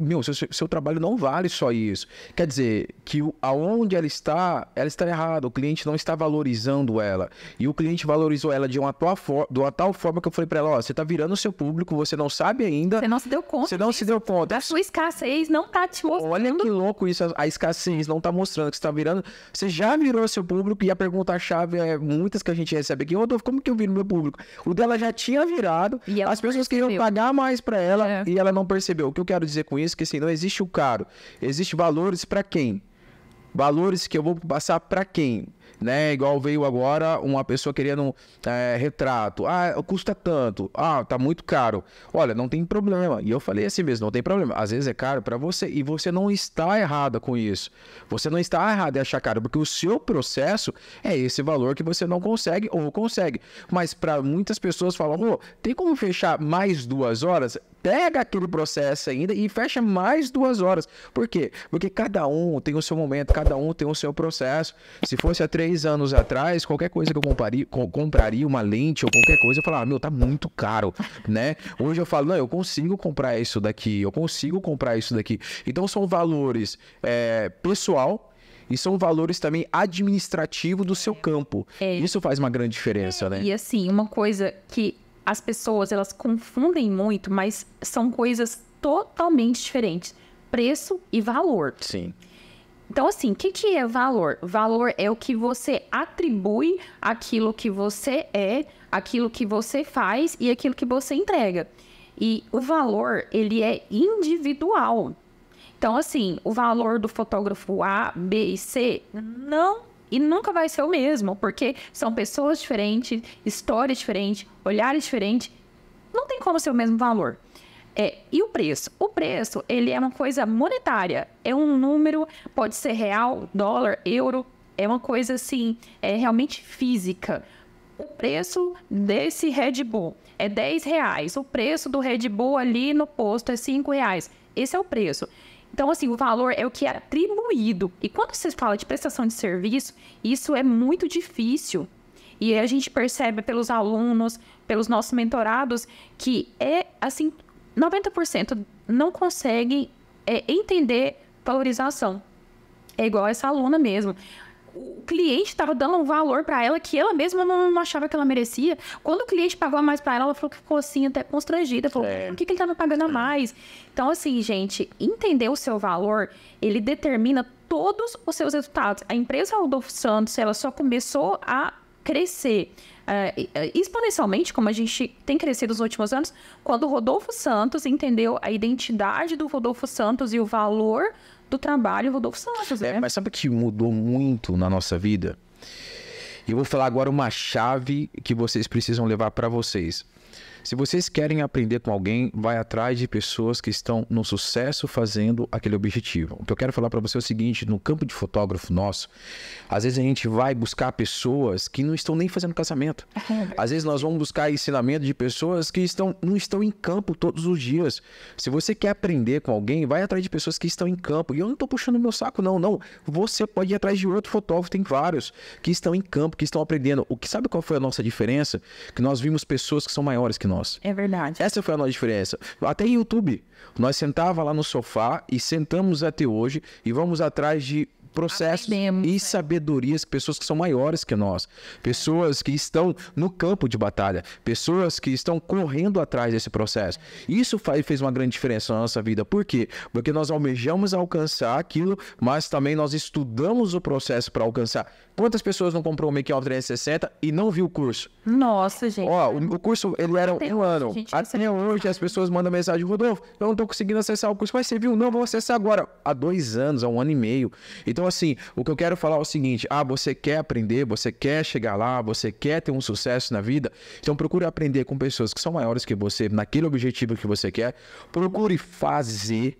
seu trabalho não vale só isso. Quer dizer, que aonde ela está errada, o cliente não está valorizando ela, e o cliente valorizou ela de uma tal forma que eu falei pra ela, ó, você tá virando o seu público, você não sabe ainda. Você não se deu conta. Você não se deu conta. A sua escassez não tá te mostrando. Olha que louco isso, a escassez não tá mostrando que você tá virando. Você já virou seu público e a pergunta-chave muitas que a gente recebe aqui, Rodolfo, como que eu viro meu público? O dela já tinha virado, as pessoas queriam pagar mais pra ela e ela não percebeu. O que eu quero dizer com isso é que assim, não existe o caro, existe valores pra quem? Valores que eu vou passar pra quem? Né? Igual veio agora uma pessoa querendo retrato. Custa tanto. Tá muito caro. Olha, não tem problema. E eu falei assim mesmo, não tem problema. Às vezes é caro para você e você não está errada com isso. Você não está errada em achar caro, porque o seu processo é esse valor que você não consegue ou consegue. Mas para muitas pessoas falam, tem como fechar mais 2 horas? Pega aquele processo ainda e fecha mais 2 horas. Por quê? Porque cada um tem o seu momento, cada um tem o seu processo. Se fosse há 3 anos atrás, qualquer coisa que eu compraria uma lente ou qualquer coisa, eu falava, tá muito caro, né? Hoje eu falo, não, eu consigo comprar isso daqui, Então são valores pessoal e são valores também administrativos do seu campo. Isso faz uma grande diferença, né? E assim, uma coisa que as pessoas, elas confundem muito, mas são coisas totalmente diferentes. Preço e valor. Sim. Então, assim, o que é valor? Valor é o que você atribui àquilo que você é, aquilo que você faz e aquilo que você entrega. E o valor, ele é individual. Então, assim, o valor do fotógrafo A, B e C e nunca vai ser o mesmo, porque são pessoas diferentes, histórias diferentes, olhares diferentes. Não tem como ser o mesmo valor. E o preço? O preço, ele é uma coisa monetária. É um número, pode ser real, dólar, euro. É uma coisa, assim, realmente física. O preço desse Red Bull é R$10. O preço do Red Bull ali no posto é R$5. Esse é o preço. Então, assim, o valor é o que é atribuído. E quando você fala de prestação de serviço, isso é muito difícil. E a gente percebe pelos alunos, pelos nossos mentorados, que assim, 90% não conseguem entender valorização. É igual essa aluna mesmo. O cliente estava dando um valor para ela que ela mesma não achava que ela merecia. Quando o cliente pagou a mais para ela, ela falou que ficou assim, até constrangida. Falou, por que ele tá me pagando a mais? Então, assim, gente, entender o seu valor, ele determina todos os seus resultados. A empresa Rodolfo Santos, ela só começou a crescer exponencialmente, como a gente tem crescido nos últimos anos, quando o Rodolfo Santos entendeu a identidade do Rodolfo Santos e o valor do trabalho Rodolfo Santos, né? Mas sabe o que mudou muito na nossa vida? E eu vou falar agora uma chave que vocês precisam levar para vocês. Se vocês querem aprender com alguém, vai atrás de pessoas que estão no sucesso fazendo aquele objetivo. O que eu quero falar para você é o seguinte, no campo de fotógrafo nosso, às vezes a gente vai buscar pessoas que não estão nem fazendo casamento. Às vezes nós vamos buscar ensinamento de pessoas que não estão em campo todos os dias. Se você quer aprender com alguém, vai atrás de pessoas que estão em campo. E eu não estou puxando meu saco, não. Você pode ir atrás de outro fotógrafo, tem vários que estão em campo, que estão aprendendo. Sabe qual foi a nossa diferença? Que nós vimos pessoas que são maiores que nós. É verdade. Essa foi a nossa diferença. Até em YouTube, nós sentava lá no sofá e sentamos até hoje e vamos atrás de processos e sabedorias, pessoas que são maiores que nós, pessoas que estão no campo de batalha, pessoas que estão correndo atrás desse processo. Isso fez uma grande diferença na nossa vida. Por quê? Porque nós almejamos alcançar aquilo, mas também nós estudamos o processo para alcançar. Quantas pessoas não comprou o Make-Off 360 e não viu o curso? Nossa, gente. Ó, o curso, ele era um ano. Até hoje as pessoas mandam mensagem, Rodolfo, eu não tô conseguindo acessar o curso. Mas você viu? Não, vou acessar agora. Há 2 anos, há 1 ano e meio. Então, assim, o que eu quero falar é o seguinte, você quer aprender, você quer chegar lá, você quer ter um sucesso na vida, então procure aprender com pessoas que são maiores que você, naquele objetivo que você quer, procure fazer,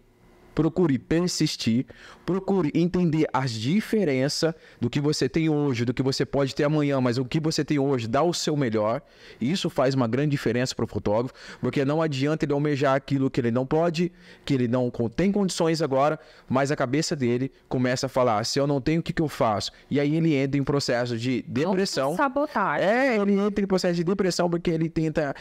procure persistir, procure entender as diferenças do que você tem hoje, do que você pode ter amanhã, mas o que você tem hoje, dá o seu melhor. Isso faz uma grande diferença para o fotógrafo, porque não adianta ele almejar aquilo que ele não pode, que ele não tem condições agora, mas a cabeça dele começa a falar, se eu não tenho, o que eu faço? E aí ele entra em processo de depressão. Sabotagem. Ele entra em processo de depressão porque ele tenta,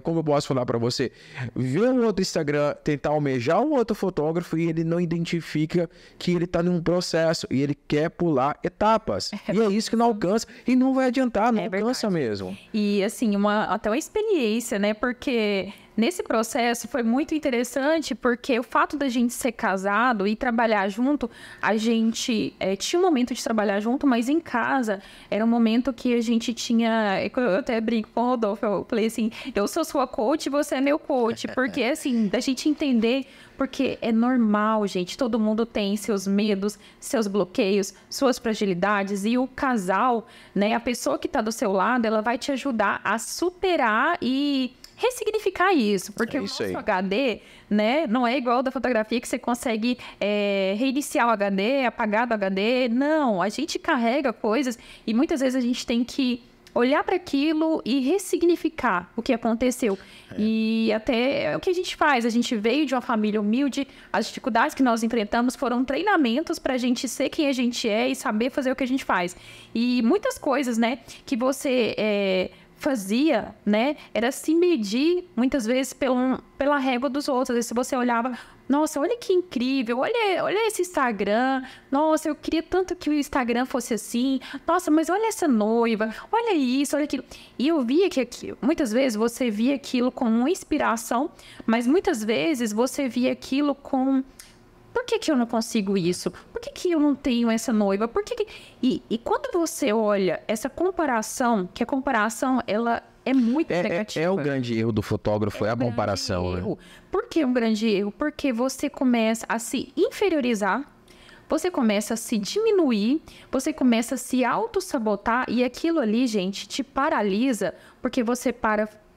como eu posso falar para você, ver um outro Instagram, tentar almejar um outro fotógrafo, e ele não identifica que ele está num processo e ele quer pular etapas. E é isso que não alcança e não vai adiantar, não alcança mesmo. E assim, até uma experiência, né? Porque nesse processo foi muito interessante porque o fato da gente ser casado e trabalhar junto, a gente tinha um momento de trabalhar junto, mas em casa era um momento que a gente tinha... Eu até brinco com o Rodolfo, eu falei assim, eu sou sua coach e você é meu coach. Porque assim, da gente entender... Porque é normal, gente, todo mundo tem seus medos, seus bloqueios, suas fragilidades. E o casal, né, a pessoa que está do seu lado, ela vai te ajudar a superar e ressignificar isso. Porque o nosso HD, né, não é igual da fotografia que você consegue reiniciar o HD, apagar do HD. Não, a gente carrega coisas e muitas vezes a gente tem que olhar para aquilo e ressignificar o que aconteceu. E até é o que a gente faz. A gente veio de uma família humilde, as dificuldades que nós enfrentamos foram treinamentos para a gente ser quem a gente é e saber fazer o que a gente faz. E muitas coisas, né, que você fazia, né, era se medir muitas vezes pela régua dos outros. Às vezes, se você olhava, nossa, olha que incrível, olha esse Instagram, nossa, eu queria tanto que o Instagram fosse assim, nossa, mas olha essa noiva, olha isso, olha aquilo. E eu via que muitas vezes você via aquilo como uma inspiração, mas muitas vezes você via aquilo com... Por que eu não consigo isso? Por que eu não tenho essa noiva? E quando você olha essa comparação, que a comparação, ela é muito negativa. É o grande erro do fotógrafo, é a comparação. Né? Por que um grande erro? Porque você começa a se inferiorizar, você começa a se diminuir, você começa a se auto-sabotar e aquilo ali, gente, te paralisa, porque você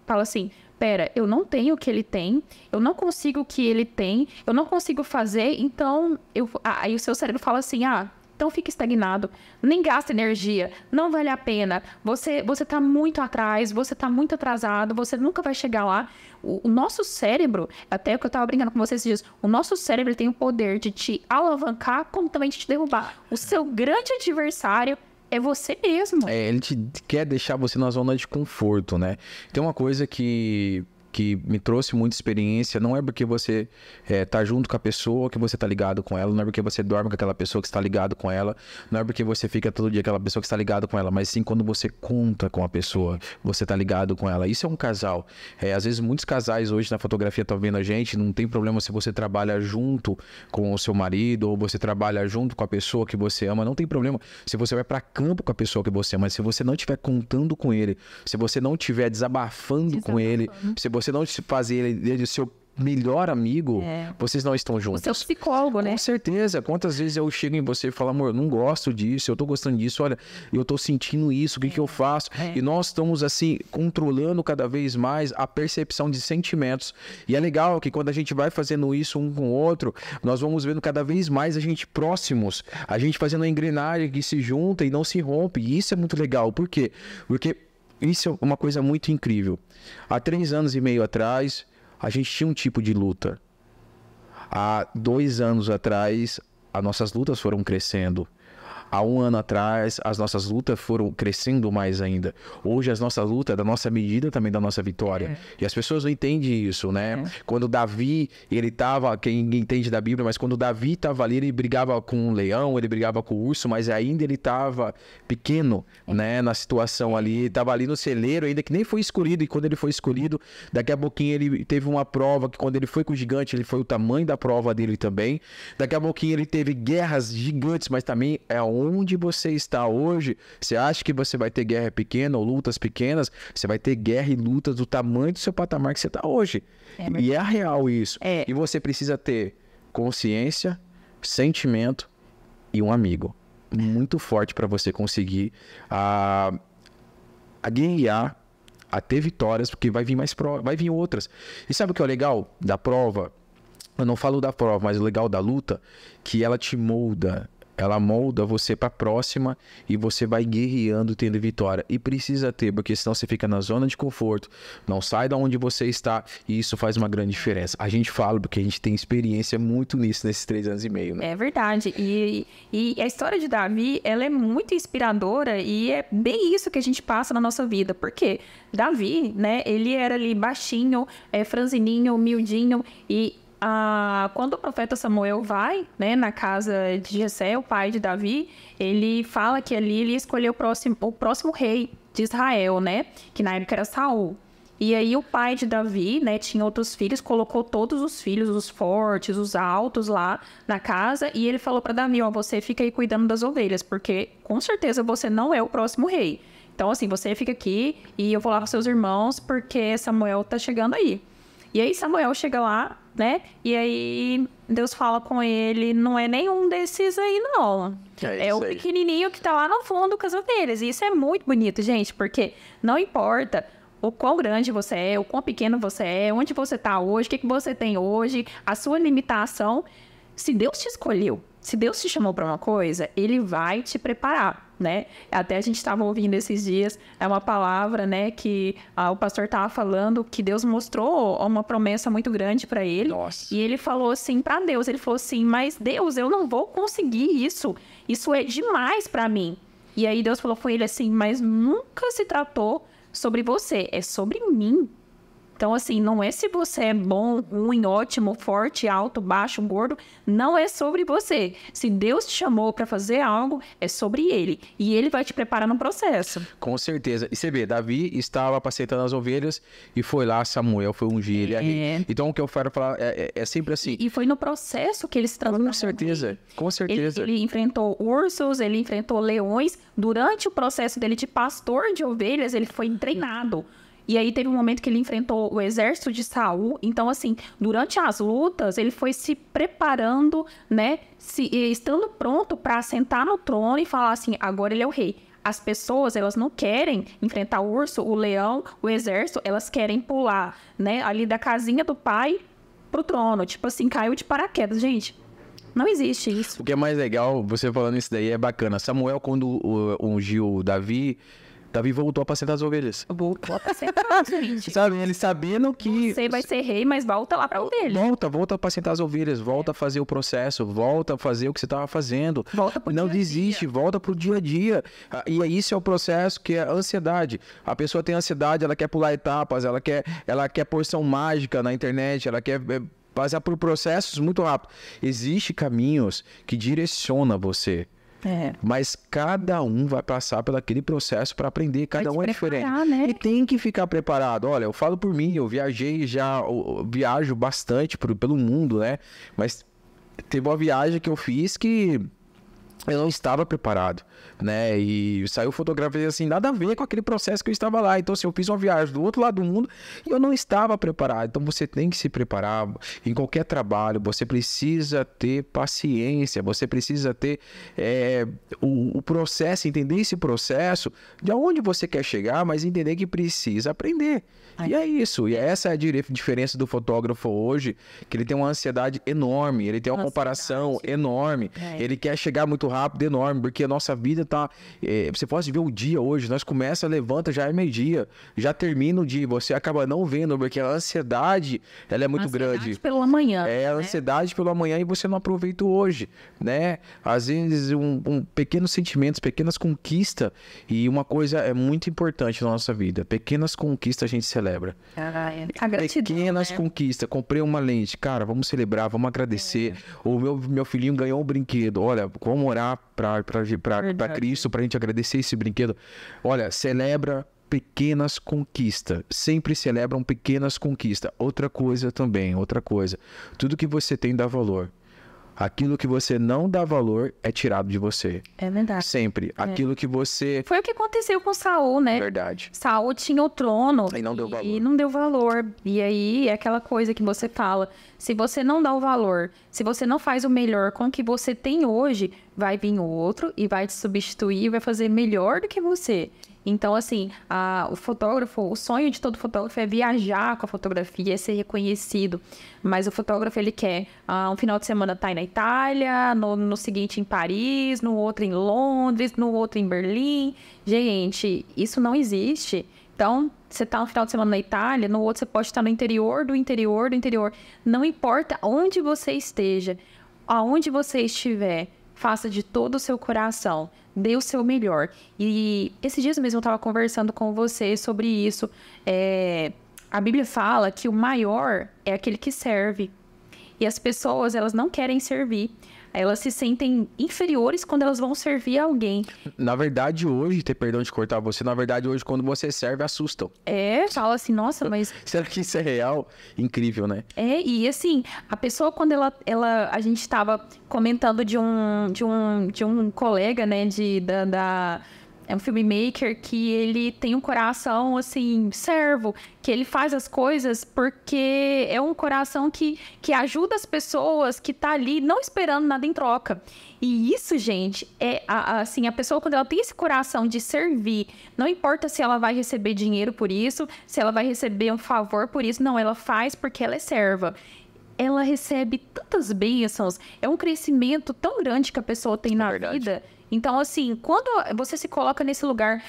fala assim... Pera, eu não tenho o que ele tem, eu não consigo o que ele tem, eu não consigo fazer, então... Aí o seu cérebro fala assim, então fica estagnado, nem gasta energia, não vale a pena, você tá muito atrás, você tá muito atrasado, você nunca vai chegar lá. O nosso cérebro, até o que eu tava brincando com vocês esses dias, o nosso cérebro tem o poder de te alavancar, como também de te derrubar. O seu grande adversário é você mesmo. Ele quer deixar você na zona de conforto, né? Tem uma coisa que me trouxe muita experiência, não é porque você tá junto com a pessoa que você tá ligado com ela, não é porque você dorme com aquela pessoa que está ligado com ela, não é porque você fica todo dia com aquela pessoa que está ligado com ela, mas sim quando você conta com a pessoa, você tá ligado com ela. Isso é um casal. Às vezes muitos casais hoje na fotografia estão vendo a gente, não tem problema se você trabalha junto com o seu marido ou você trabalha junto com a pessoa que você ama, não tem problema se você vai para campo com a pessoa que você ama, mas se você não estiver contando com ele, se você não estiver desabafando com ele, se você não fazer ele ser o melhor amigo, vocês não estão juntos. O seu psicólogo, né? Com certeza. Quantas vezes eu chego em você e falo, amor, eu não gosto disso, eu tô gostando disso, olha, eu tô sentindo isso, o que que eu faço? E nós estamos, assim, controlando cada vez mais a percepção de sentimentos. E é legal que quando a gente vai fazendo isso um com o outro, nós vamos vendo cada vez mais a gente próximos, a gente fazendo uma engrenagem que se junta e não se rompe. E isso é muito legal. Por quê? Porque isso é uma coisa muito incrível. Há 3 anos e meio atrás, a gente tinha um tipo de luta. Há 2 anos atrás, as nossas lutas foram crescendo. Há 1 ano atrás, as nossas lutas foram crescendo mais ainda. Hoje, as nossas lutas, da nossa medida também da nossa vitória. E as pessoas não entendem isso, né? Quando Davi, ele tava, quem entende da Bíblia, mas quando Davi tava ali, ele brigava com um leão, ele brigava com o urso, mas ainda ele tava pequeno, né? Na situação ali, tava ali no celeiro, ainda que nem foi escolhido. E quando ele foi escolhido, daqui a pouquinho ele teve uma prova, que quando ele foi com o gigante, ele foi o tamanho da prova dele também. Daqui a pouquinho ele teve guerras gigantes, mas também é onde você está hoje, você acha que você vai ter guerra pequena ou lutas pequenas, você vai ter guerra e lutas do tamanho do seu patamar que você está hoje. E é real isso. E você precisa ter consciência, sentimento e um amigo muito forte para você conseguir a guerrear, a ter vitórias, porque vai vir mais provas, vai vir outras. E sabe o que é o legal da prova? Eu não falo da prova, mas o legal da luta, que ela te molda. Ela molda você para a próxima e você vai guerreando, tendo vitória. E precisa ter, porque senão você fica na zona de conforto, não sai da onde você está e isso faz uma grande diferença. A gente fala porque a gente tem experiência muito nisso nesses 3 anos e meio, né? É verdade. E a história de Davi, ela é muito inspiradora e é bem isso que a gente passa na nossa vida. Porque Davi, né, ele era ali baixinho, franzininho, humildinho e... quando o profeta Samuel vai, né, na casa de Jessé, o pai de Davi, ele fala que ali ele escolheu o próximo rei de Israel, né, que na época era Saul. E aí o pai de Davi, né, tinha outros filhos, colocou todos os filhos, os fortes, os altos lá na casa, e ele falou para Davi, ó, você fica aí cuidando das ovelhas, porque com certeza você não é o próximo rei. Então, assim, você fica aqui e eu vou lá com seus irmãos, porque Samuel tá chegando aí. E aí Samuel chega lá, né? E aí Deus fala com ele, não é nenhum desses aí, não. É o pequenininho que tá lá no fundo com as ovelhas. E isso é muito bonito, gente, porque não importa o quão grande você é, o quão pequeno você é, onde você tá hoje, o que você tem hoje, a sua limitação. Se Deus te escolheu, se Deus te chamou para uma coisa, Ele vai te preparar, né? Até a gente estava ouvindo esses dias, é uma palavra, né, que o pastor estava falando, que Deus mostrou uma promessa muito grande para ele. Nossa. E ele falou assim para Deus, ele falou assim, mas Deus, eu não vou conseguir isso é demais para mim. E aí Deus falou com ele assim, mas nunca se tratou sobre você, é sobre mim. Então, assim, não é se você é bom, ruim, ótimo, forte, alto, baixo, gordo. Não é sobre você. Se Deus te chamou para fazer algo, é sobre Ele. E Ele vai te preparar no processo. Com certeza. E você vê, Davi estava apacentando as ovelhas e foi lá, Samuel foi ungir ele ali. Então, o que eu quero falar é sempre assim. E foi no processo que ele se transformou. Com certeza, com certeza. Ele enfrentou ursos, ele enfrentou leões. Durante o processo dele de pastor de ovelhas, ele foi treinado. E aí teve um momento que ele enfrentou o exército de Saul. Então, assim, durante as lutas, ele foi se preparando, né? Estando pronto para sentar no trono e falar assim, agora ele é o rei. As pessoas, elas não querem enfrentar o urso, o leão, o exército. Elas querem pular, né? Ali da casinha do pai pro trono. Tipo assim, caiu de paraquedas. Gente, não existe isso. O que é mais legal, você falando isso daí, é bacana. Samuel, quando ungiu Davi voltou a apacentar as ovelhas. Voltou a apacentar, gente. Sabe, ele sabendo que... Você vai ser rei, mas volta lá pra ovelha. Volta a apacentar as ovelhas, volta a fazer o processo, volta a fazer o que você estava fazendo. Volta pro Não dia a desiste, dia. volta pro dia a dia. E isso é o processo que é a ansiedade. A pessoa tem ansiedade, ela quer pular etapas, ela quer porção mágica na internet, ela quer... passar por processos muito rápido. Existem caminhos que direcionam você. Mas cada um vai passar por aquele processo para aprender, cada um é diferente. Né? E tem que ficar preparado. Olha, eu falo por mim, eu viajo bastante pelo mundo, né? Mas teve uma viagem que eu fiz que eu não estava preparado, né? E saiu fotografia assim, nada a ver com aquele processo que eu estava lá. Então, assim, eu fiz uma viagem do outro lado do mundo e eu não estava preparado. Então, você tem que se preparar em qualquer trabalho. Você precisa ter paciência, você precisa ter o processo, entender esse processo, de onde você quer chegar, mas entender que precisa aprender. E é isso, e essa é a diferença do fotógrafo hoje, que ele tem uma ansiedade enorme, ele tem uma comparação enorme, ele quer chegar muito rápido, enorme, porque a nossa vida tá... você pode ver o dia hoje, nós começa, levanta, já é meio-dia, já termina o dia, você acaba não vendo, porque a ansiedade, ela é muito grande. Ansiedade pelo amanhã. É, a ansiedade pelo amanhã e você não aproveita o hoje, né? Às vezes, pequenos sentimentos, pequenas conquistas, e uma coisa é muito importante na nossa vida, pequenas conquistas a gente celebra. A gratidão, pequenas conquistas. Comprei uma lente. Cara, vamos celebrar, vamos agradecer. O meu filhinho ganhou um brinquedo. Olha, vamos orar para Cristo, pra gente agradecer esse brinquedo. Olha, celebra pequenas conquistas. Sempre celebram pequenas conquistas. Outra coisa também, outra coisa. Tudo que você tem dá valor. Aquilo que você não dá valor é tirado de você. É verdade. Sempre. Aquilo que você... Foi o que aconteceu com Saul, né? Verdade. Saul tinha o trono. E não deu valor. E não deu valor. E aí, é aquela coisa que você fala. Se você não dá o valor, se você não faz o melhor com o que você tem hoje, vai vir outro e vai te substituir e vai fazer melhor do que você. Então, assim, o fotógrafo, o sonho de todo fotógrafo é viajar com a fotografia, é ser reconhecido. Mas o fotógrafo, ele quer um final de semana estar na Itália, no seguinte em Paris, no outro em Londres, no outro em Berlim. Gente, isso não existe. Então, você está no final de semana na Itália, no outro você pode estar no interior do interior do interior. Não importa onde você esteja, aonde você estiver, faça de todo o seu coração. Dê o seu melhor. E esses dias mesmo eu estava conversando com você sobre isso. A Bíblia fala que o maior é aquele que serve. E as pessoas, elas não querem servir. Elas se sentem inferiores quando elas vão servir alguém. Na verdade, hoje, ter perdão de cortar você, na verdade, hoje, quando você serve, assustam. Fala assim, nossa, mas... Será que isso é real? Incrível, né? E assim, a pessoa, quando a gente estava comentando de um colega, né, é um filmmaker que ele tem um coração, assim, servo, que ele faz as coisas porque é um coração que ajuda as pessoas, que tá ali não esperando nada em troca. E isso, gente, assim, a pessoa, quando ela tem esse coração de servir, não importa se ela vai receber dinheiro por isso, se ela vai receber um favor por isso, não, ela faz porque ela é serva. Ela recebe tantas bênçãos, é um crescimento tão grande que a pessoa tem na vida. Então, assim, quando você se coloca nesse lugar,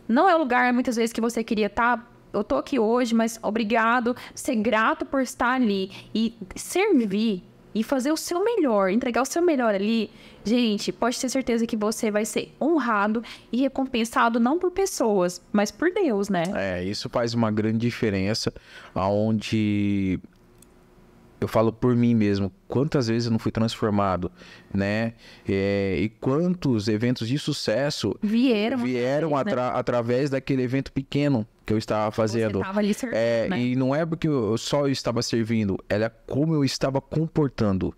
não é o lugar, muitas vezes, que você queria estar. Eu tô aqui hoje, mas obrigado, ser grato por estar ali e servir e fazer o seu melhor, entregar o seu melhor ali. Gente, pode ter certeza que você vai ser honrado e recompensado não por pessoas, mas por Deus, né? Isso faz uma grande diferença, aonde... Eu falo por mim mesmo, quantas vezes eu não fui transformado, né? E quantos eventos de sucesso vieram através daquele evento pequeno que eu estava fazendo. Você estava ali servindo, né? E não é porque eu só estava servindo, era como eu estava comportando.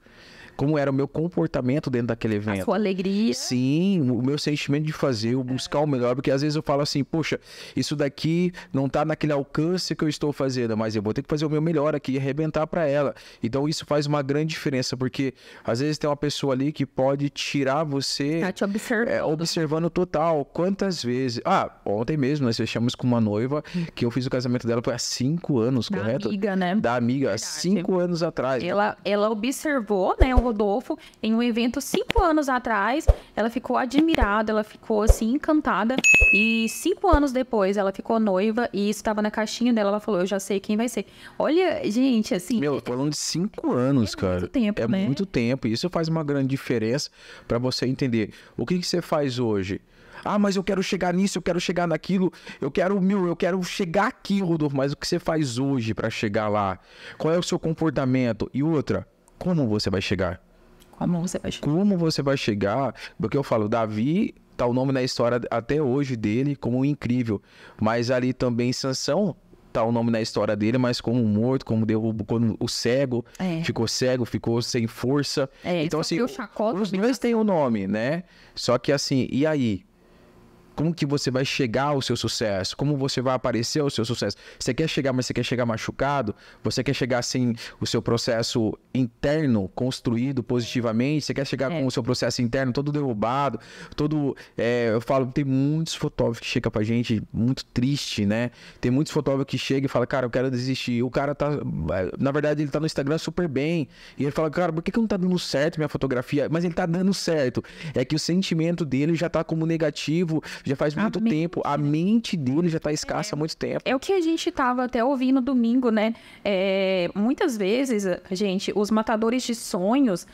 Como era o meu comportamento dentro daquele evento. A sua alegria. Sim, o meu sentimento de fazer, eu buscar o melhor, porque às vezes eu falo assim, poxa, isso daqui não tá naquele alcance que eu estou fazendo, mas eu vou ter que fazer o meu melhor aqui e arrebentar para ela. Então isso faz uma grande diferença, porque às vezes tem uma pessoa ali que pode tirar você... Tá te observando. Observando total. Quantas vezes... Ontem mesmo nós fechamos com uma noiva que eu fiz o casamento dela foi há 5 anos, correto? Da amiga, né? Da amiga, há 5 anos atrás. Ela observou, né, o Rodolfo em um evento 5 anos atrás, ela ficou admirada, ela ficou assim encantada e 5 anos depois ela ficou noiva e isso estava na caixinha dela, ela falou, eu já sei quem vai ser. Olha, gente, assim... falando de 5 anos, cara. Muito tempo, né? Muito tempo, e isso faz uma grande diferença para você entender. O que você faz hoje? Mas eu quero chegar nisso, eu quero chegar naquilo, eu quero chegar aqui, Rodolfo, mas o que você faz hoje para chegar lá? Qual é o seu comportamento? E outra, como você vai chegar? Como você vai chegar? Como você vai chegar? Porque eu falo, Davi, tá o nome na história até hoje dele como incrível. Mas ali também Sansão, tá o nome na história dele, mas como morto, como derrubo, como o cego, cego, ficou sem força. Então, assim, os dois têm o nome, né? Só que, assim, e aí? Como que você vai chegar ao seu sucesso? Como você vai aparecer ao seu sucesso? Você quer chegar, mas você quer chegar machucado? Você quer chegar sem o seu processo interno construído positivamente? Você quer chegar com o seu processo interno todo derrubado? Eu falo, tem muitos fotógrafos que chegam pra gente muito triste, né? Tem muitos fotógrafos que chegam e falam, cara, eu quero desistir. O cara tá... Na verdade, ele tá no Instagram super bem. E ele fala, cara, por que não tá dando certo minha fotografia? Mas ele tá dando certo. É que o sentimento dele já tá como negativo... Já faz muito tempo, a mente dele já tá escassa há muito tempo. É o que a gente tava até ouvindo domingo, né? Muitas vezes, gente, os matadores de sonhos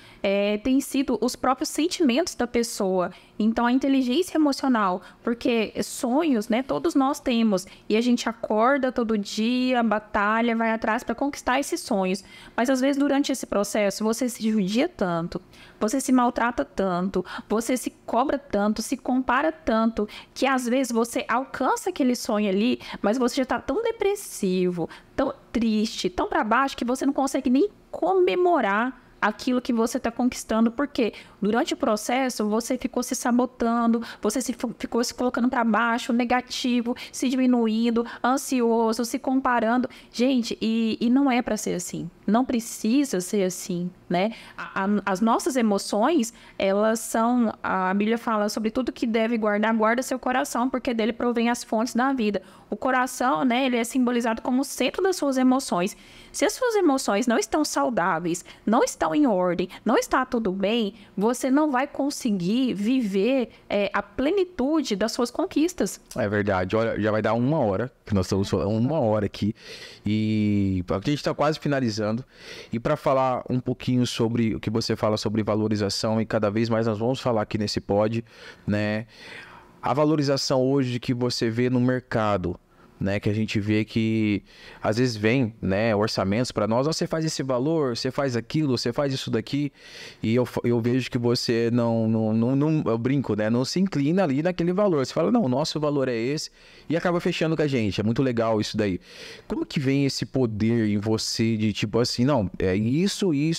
têm sido os próprios sentimentos da pessoa. Então, a inteligência emocional, porque sonhos, né, todos nós temos. E a gente acorda todo dia, batalha, vai atrás para conquistar esses sonhos. Mas, às vezes, durante esse processo, você se judia tanto, você se maltrata tanto, você se cobra tanto, se compara tanto, que às vezes você alcança aquele sonho ali, mas você já tá tão depressivo, tão triste, tão para baixo, que você não consegue nem comemorar aquilo que você está conquistando, porque durante o processo você ficou se sabotando, você ficou se colocando para baixo, negativo, se diminuindo, ansioso, se comparando. Gente, e não é para ser assim, não precisa ser assim, né? As nossas emoções, elas são, a Bíblia fala sobre tudo que deve guardar, guarda seu coração, porque dele provém as fontes da vida. O coração, né, ele é simbolizado como o centro das suas emoções. Se as suas emoções não estão saudáveis, não estão em ordem, não está tudo bem, você não vai conseguir viver a plenitude das suas conquistas. É verdade. Olha, já vai dar 1 hora, que nós estamos falando 1 hora aqui, e a gente está quase finalizando. E para falar um pouquinho sobre o que você fala sobre valorização, e cada vez mais nós vamos falar aqui nesse pod, né? A valorização hoje que você vê no mercado, né, que a gente vê que às vezes vem, né, orçamentos para nós, você faz esse valor, você faz aquilo, você faz isso daqui, e eu vejo que você não, eu brinco, né, não se inclina ali naquele valor, você fala, não, o nosso valor é esse, e acaba fechando com a gente, é muito legal isso daí. Como que vem esse poder em você de tipo assim, não, é isso, e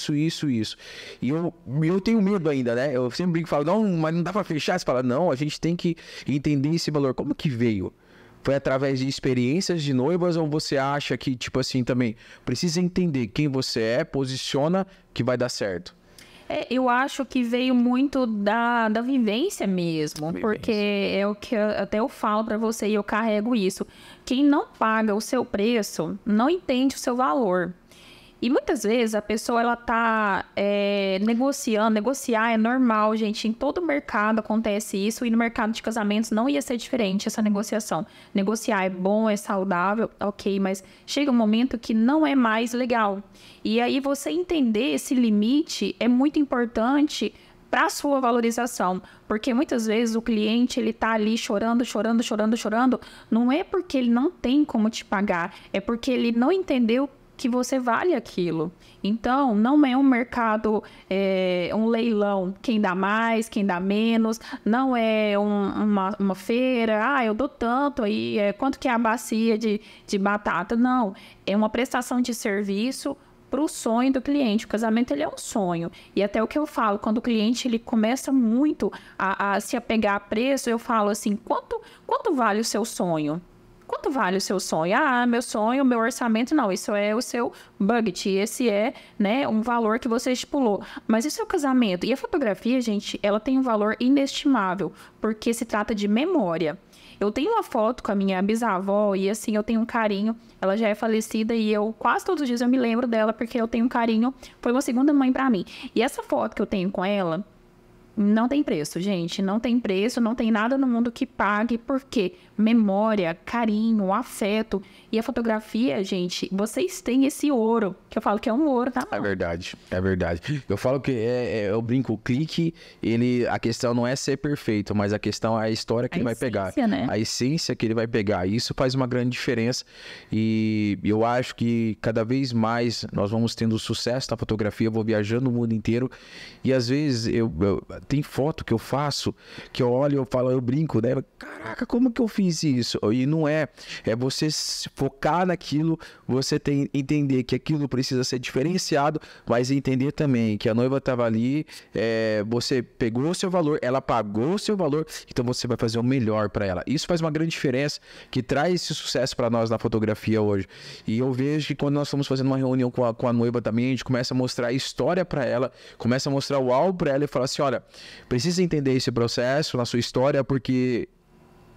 eu tenho medo ainda, né, eu sempre brinco e falo, não, mas não dá para fechar, você fala, não, a gente tem que entender esse valor, como que veio? Foi através de experiências de noivas ou você acha que, tipo assim, também precisa entender quem você é, posiciona, que vai dar certo? Eu acho que veio muito da vivência mesmo, porque é o que até eu falo para você e eu carrego isso. Quem não paga o seu preço não entende o seu valor. E muitas vezes a pessoa ela tá negociando, negociar é normal, gente, em todo mercado acontece isso e no mercado de casamentos não ia ser diferente essa negociação. Negociar é bom, é saudável, ok, mas chega um momento que não é mais legal. E aí você entender esse limite é muito importante para a sua valorização, porque muitas vezes o cliente ele tá ali chorando, não é porque ele não tem como te pagar, é porque ele não entendeu que você vale aquilo. Então, não é um mercado, um leilão, quem dá mais, quem dá menos, não é uma feira, eu dou tanto, aí quanto que é a bacia de batata? Não, é uma prestação de serviço para o sonho do cliente. O casamento ele é um sonho. E até o que eu falo, quando o cliente ele começa muito a se apegar a preço, eu falo assim, quanto vale o seu sonho? Quanto vale o seu sonho? Meu sonho, meu orçamento, não. Isso é o seu budget. Esse é, né, um valor que você estipulou. Mas e o seu casamento? E a fotografia, gente, ela tem um valor inestimável, porque se trata de memória. Eu tenho uma foto com a minha bisavó e, assim, eu tenho um carinho. Ela já é falecida e eu, quase todos os dias, eu me lembro dela, porque eu tenho um carinho. Foi uma segunda mãe pra mim. E essa foto que eu tenho com ela não tem preço, gente. Não tem preço, não tem nada no mundo que pague, porque memória, carinho, afeto. E a fotografia, gente, vocês têm esse ouro, que eu falo que é um ouro, tá? É verdade, é verdade. Eu falo que eu brinco, o clique, a questão não é ser perfeito, mas a questão é a história que ele vai pegar. Né? A essência que ele vai pegar. Isso faz uma grande diferença. E eu acho que cada vez mais nós vamos tendo sucesso na fotografia, eu vou viajando o mundo inteiro. E às vezes tem foto que eu faço, que eu olho, eu falo, eu brinco, né? Caraca, como que eu fiz isso? E não é você focar naquilo, você entender que aquilo precisa ser diferenciado, mas entender também que a noiva estava ali, você pegou o seu valor, ela pagou o seu valor, então você vai fazer o melhor para ela. Isso faz uma grande diferença, que traz esse sucesso para nós na fotografia hoje. E eu vejo que quando nós estamos fazendo uma reunião com a noiva também, a gente começa a mostrar a história para ela, começa a mostrar o álbum para ela e fala assim, olha, precisa entender esse processo na sua história, porque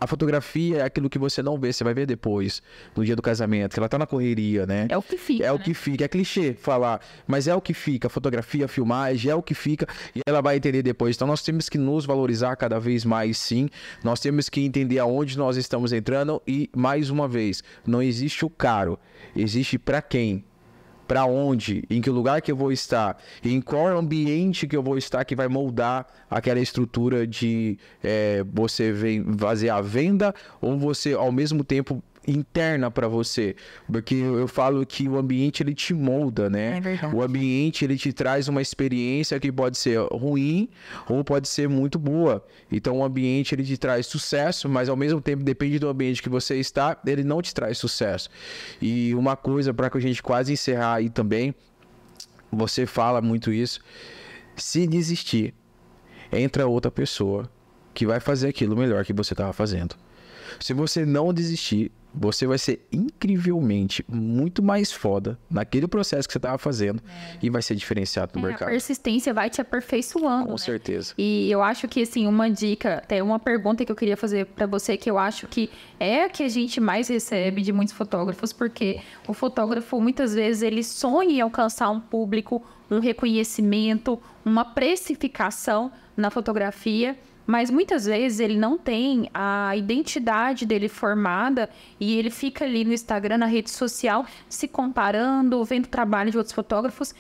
a fotografia é aquilo que você não vê, você vai ver depois, no dia do casamento, que ela tá na correria, né? É o que fica, É o que fica, é clichê falar, mas é o que fica, a fotografia, a filmagem, é o que fica, e ela vai entender depois. Então nós temos que nos valorizar cada vez mais, sim, nós temos que entender aonde nós estamos entrando e, mais uma vez, não existe o caro, existe para quem. Para onde, em que lugar que eu vou estar, em qual ambiente que eu vou estar, que vai moldar aquela estrutura de você fazer a venda ou você ao mesmo tempo interna para você, porque eu falo que o ambiente ele te molda, né? É verdade. O ambiente ele te traz uma experiência que pode ser ruim ou pode ser muito boa. Então o ambiente ele te traz sucesso, mas ao mesmo tempo depende do ambiente que você está, ele não te traz sucesso. E uma coisa para que a gente quase encerrar aí também, você fala muito isso, se desistir, entra outra pessoa que vai fazer aquilo melhor que você estava fazendo. Se você não desistir, você vai ser incrivelmente muito mais foda naquele processo que você estava fazendo e vai ser diferenciado no mercado. A persistência vai te aperfeiçoando. Com certeza. E eu acho que, assim, uma dica, até uma pergunta que eu queria fazer para você, que eu acho que é a que a gente mais recebe de muitos fotógrafos, porque o fotógrafo, muitas vezes, ele sonha em alcançar um público, um reconhecimento, uma precificação na fotografia, mas muitas vezes ele não tem a identidade dele formada e ele fica ali no Instagram, na rede social, se comparando, vendo o trabalho de outros fotógrafos.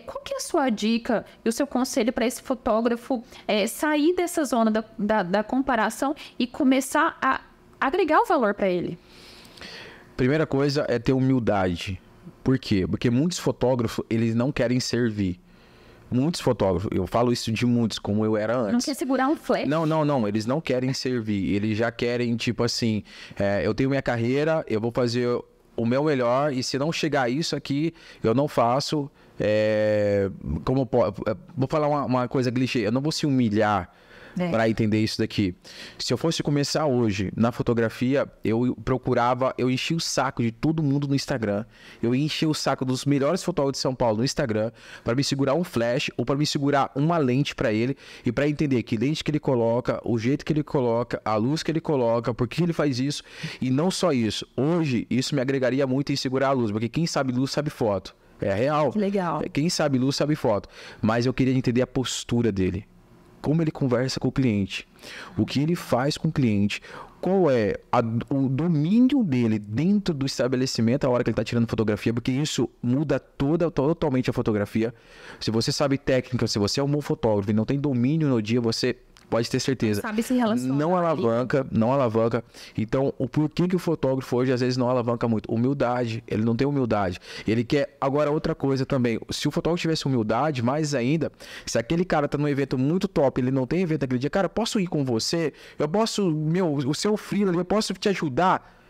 Qual que é a sua dica e o seu conselho para esse fotógrafo sair dessa zona da comparação e começar a agregar o valor para ele? Primeira coisa é ter humildade. Por quê? Porque muitos fotógrafos, eles não querem servir. Muitos fotógrafos, eu falo isso de muitos, como eu era antes. Não quer segurar um flash? Não, eles não querem servir, eles já querem, tipo assim, eu tenho minha carreira, eu vou fazer o meu melhor, e se não chegar isso aqui, eu não faço, vou falar uma coisa clichê, eu não vou se humilhar para entender isso daqui. Se eu fosse começar hoje na fotografia, eu enchia o saco de todo mundo no Instagram, eu enchia o saco dos melhores fotógrafos de São Paulo no Instagram para me segurar um flash ou para me segurar uma lente para ele e para entender que lente que ele coloca, o jeito que ele coloca, a luz que ele coloca, por que ele faz isso. E não só isso, hoje isso me agregaria muito em segurar a luz, porque quem sabe luz sabe foto, é real. Que legal. Quem sabe luz sabe foto, mas eu queria entender a postura dele, como ele conversa com o cliente, o que ele faz com o cliente, qual é o domínio dele dentro do estabelecimento a hora que ele está tirando fotografia, porque isso muda totalmente a fotografia. Se você sabe técnica, se você é um bom fotógrafo e não tem domínio no dia, você pode ter certeza. Sabe se relacionar. Não alavanca. Então, o porquê que o fotógrafo hoje às vezes não alavanca muito? Humildade. Ele não tem humildade. Ele quer... Agora, outra coisa também. Se o fotógrafo tivesse humildade, mais ainda, se aquele cara tá num evento muito top, ele não tem evento aquele dia, cara, posso ir com você? Eu posso... o seu freela, eu posso te ajudar?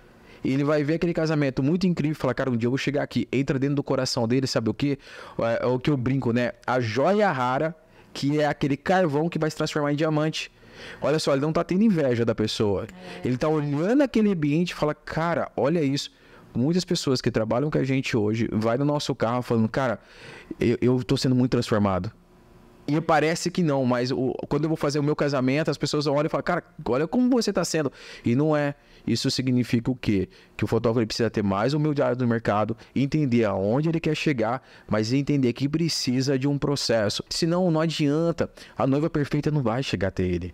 E ele vai ver aquele casamento muito incrível e falar, cara, um dia eu vou chegar aqui. Entra dentro do coração dele, sabe o quê? É o que eu brinco, né? A joia rara, que é aquele carvão que vai se transformar em diamante. Olha só, ele não tá tendo inveja da pessoa. Ele tá olhando aquele ambiente e fala, cara, olha isso. Muitas pessoas que trabalham com a gente hoje, vai no nosso carro falando, cara, eu tô sendo muito transformado. E parece que não, mas quando eu vou fazer o meu casamento, as pessoas olham e falam, cara, olha como você tá sendo. E não é. Isso significa o quê? Que o fotógrafo precisa ter mais humildade no mercado, entender aonde ele quer chegar, mas entender que precisa de um processo. Senão, não adianta. A noiva perfeita não vai chegar até ele.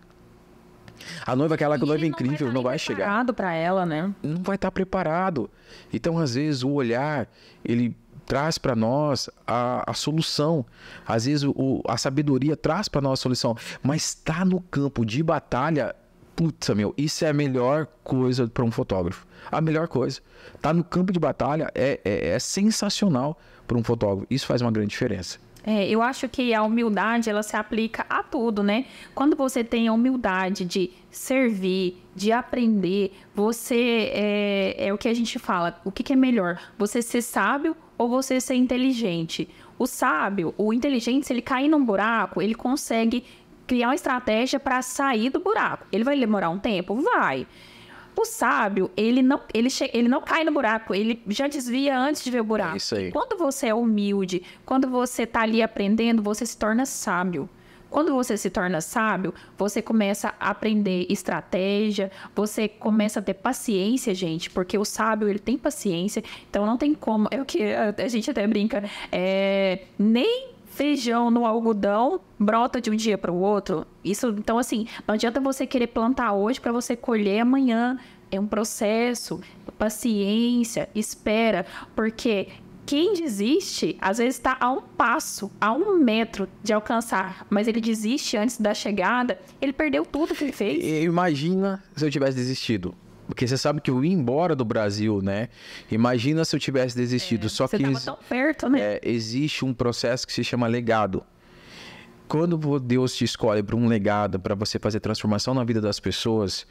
A noiva, aquela noiva incrível, não vai chegar. Preparado para ela, né? Não vai estar preparado. Então, às vezes, o olhar, ele traz para nós a solução. Às vezes, a sabedoria traz para nós a solução. Mas está no campo de batalha... Putz, isso é a melhor coisa para um fotógrafo. A melhor coisa. Tá no campo de batalha é sensacional para um fotógrafo. Isso faz uma grande diferença. Eu acho que a humildade, ela se aplica a tudo, né? Quando você tem a humildade de servir, de aprender, você é o que a gente fala, o que é melhor? Você ser sábio ou você ser inteligente? O sábio, o inteligente, se ele cair num buraco, ele consegue criar uma estratégia para sair do buraco. Ele vai demorar um tempo? Vai. O sábio, ele não cai no buraco, ele já desvia antes de ver o buraco. É isso aí. Quando você é humilde, quando você está ali aprendendo, você se torna sábio. Quando você se torna sábio, você começa a aprender estratégia, você começa a ter paciência, gente, porque o sábio, ele tem paciência, então não tem como, é o que a gente até brinca, nem feijão no algodão brota de um dia para o outro. Isso, então, assim, não adianta você querer plantar hoje para você colher amanhã. É um processo, paciência, espera, porque quem desiste, às vezes está a um passo, a 1 metro de alcançar, mas ele desiste antes da chegada, ele perdeu tudo que ele fez. Imagina se eu tivesse desistido. Porque você sabe que eu ia embora do Brasil, né? Imagina se eu tivesse desistido. Só você que estava tão perto, né? existe um processo que se chama legado. Quando Deus te escolhe para um legado, para você fazer transformação na vida das pessoas,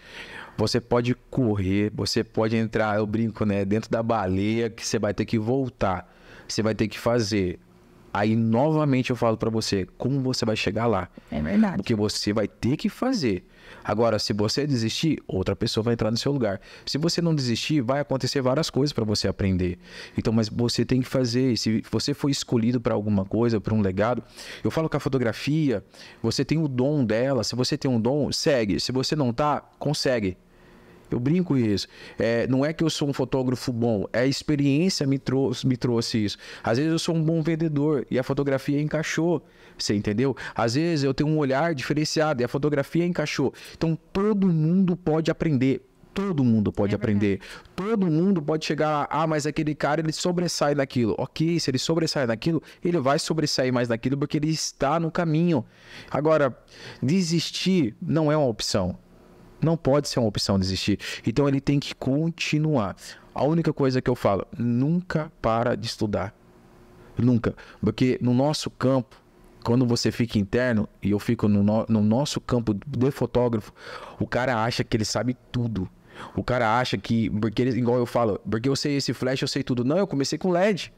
você pode correr, você pode entrar, eu brinco, né? Dentro da baleia, que você vai ter que voltar. Você vai ter que fazer. Aí, novamente, eu falo para você, como você vai chegar lá? É verdade. Porque você vai ter que fazer. Agora, se você desistir, outra pessoa vai entrar no seu lugar. Se você não desistir, vai acontecer várias coisas para você aprender. Então, mas você tem que fazer. Se você foi escolhido para alguma coisa, para um legado, eu falo que a fotografia, você tem o dom dela. Se você tem um dom, segue. Se você não tá, consegue. Eu brinco isso. Não é que eu sou um fotógrafo bom, a experiência me trouxe isso. Às vezes eu sou um bom vendedor e a fotografia encaixou, você entendeu? Às vezes eu tenho um olhar diferenciado e a fotografia encaixou. Então todo mundo pode aprender. Todo mundo pode aprender. Todo mundo pode chegar lá, mas aquele cara, ele sobressai naquilo. Ok, se ele sobressai naquilo, ele vai sobressair mais naquilo porque ele está no caminho. Agora, desistir não é uma opção. Não pode ser uma opção desistir. Então ele tem que continuar. A única coisa que eu falo, nunca para de estudar. Nunca. Porque no nosso campo, quando você fica interno, e eu fico no nosso campo de fotógrafo, o cara acha que ele sabe tudo. O cara acha que, porque igual eu falo, porque eu sei esse flash, eu sei tudo. Não, eu comecei com LED.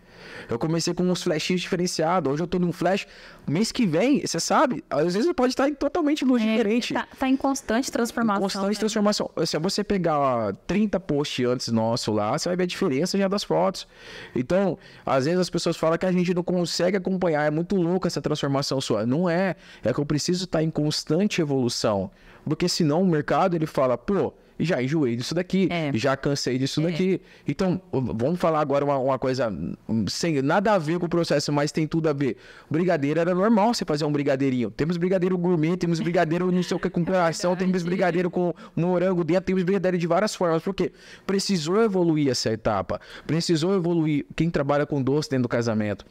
Eu comecei com uns flashinhos diferenciados. Hoje eu tô num flash. Mês que vem, você sabe, às vezes pode estar em totalmente luz diferente. Tá em constante transformação. Constante transformação. Se você pegar 30 posts antes nosso lá, você vai ver a diferença já das fotos. Então, às vezes as pessoas falam que a gente não consegue acompanhar. É muito louco essa transformação sua. Não é. É que eu preciso estar em constante evolução. Porque senão o mercado, ele fala, pô, já enjoei disso daqui, já cansei disso daqui. Então, vamos falar agora uma coisa sem nada a ver com o processo, mas tem tudo a ver. Brigadeiro era normal você fazer um brigadeirinho. Temos brigadeiro gourmet, temos brigadeiro não sei o que com coração, temos brigadeiro com morango dentro, temos brigadeiro de várias formas. Por quê? Precisou evoluir essa etapa. Precisou evoluir quem trabalha com doce dentro do casamento.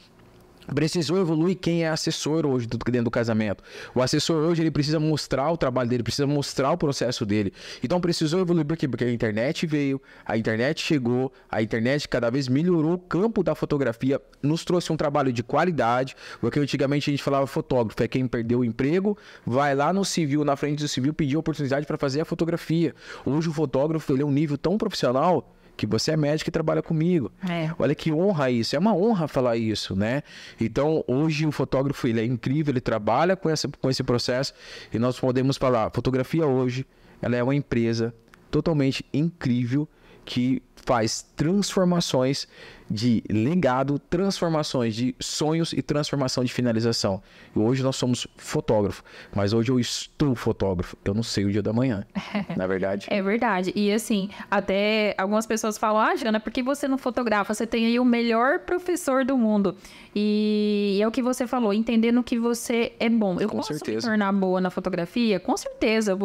Precisou evoluir quem é assessor hoje dentro do casamento. O assessor hoje, ele precisa mostrar o trabalho dele, precisa mostrar o processo dele. Então precisou evoluir por quê? Porque a internet veio, a internet chegou, a internet cada vez melhorou o campo da fotografia, nos trouxe um trabalho de qualidade, porque antigamente a gente falava fotógrafo, é quem perdeu o emprego, vai lá no civil, na frente do civil, pedir oportunidade para fazer a fotografia. Hoje o fotógrafo, ele é um nível tão profissional que você é médico e trabalha comigo. Olha que honra isso, é uma honra falar isso, né? Então, hoje o fotógrafo, ele é incrível, ele trabalha com esse processo e nós podemos falar, fotografia hoje, ela é uma empresa totalmente incrível que faz transformações de legado, transformações de sonhos e transformação de finalização. E hoje nós somos fotógrafo, mas hoje eu estou fotógrafo. Eu não sei o dia da manhã, na verdade. É verdade. E assim, até algumas pessoas falam, Jana, por que você não fotografa? Você tem aí o melhor professor do mundo. E é o que você falou, entendendo que você é bom. Eu posso me tornar boa na fotografia? Com certeza.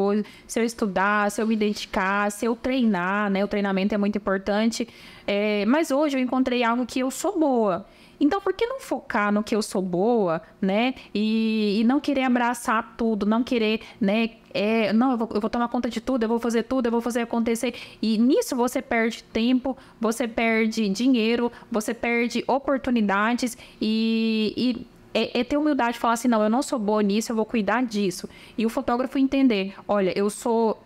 Se eu estudar, se eu me dedicar, se eu treinar, né? O treinamento é muito importante. Mas hoje eu encontrei algo que eu sou boa. Então, por que não focar no que eu sou boa, né? E não querer abraçar tudo, não querer, né? Não, eu vou tomar conta de tudo, eu vou fazer tudo, eu vou fazer acontecer. E nisso você perde tempo, você perde dinheiro, você perde oportunidades e É ter humildade de falar assim, não, eu não sou boa nisso, eu vou cuidar disso. E o fotógrafo entender, olha, eu sou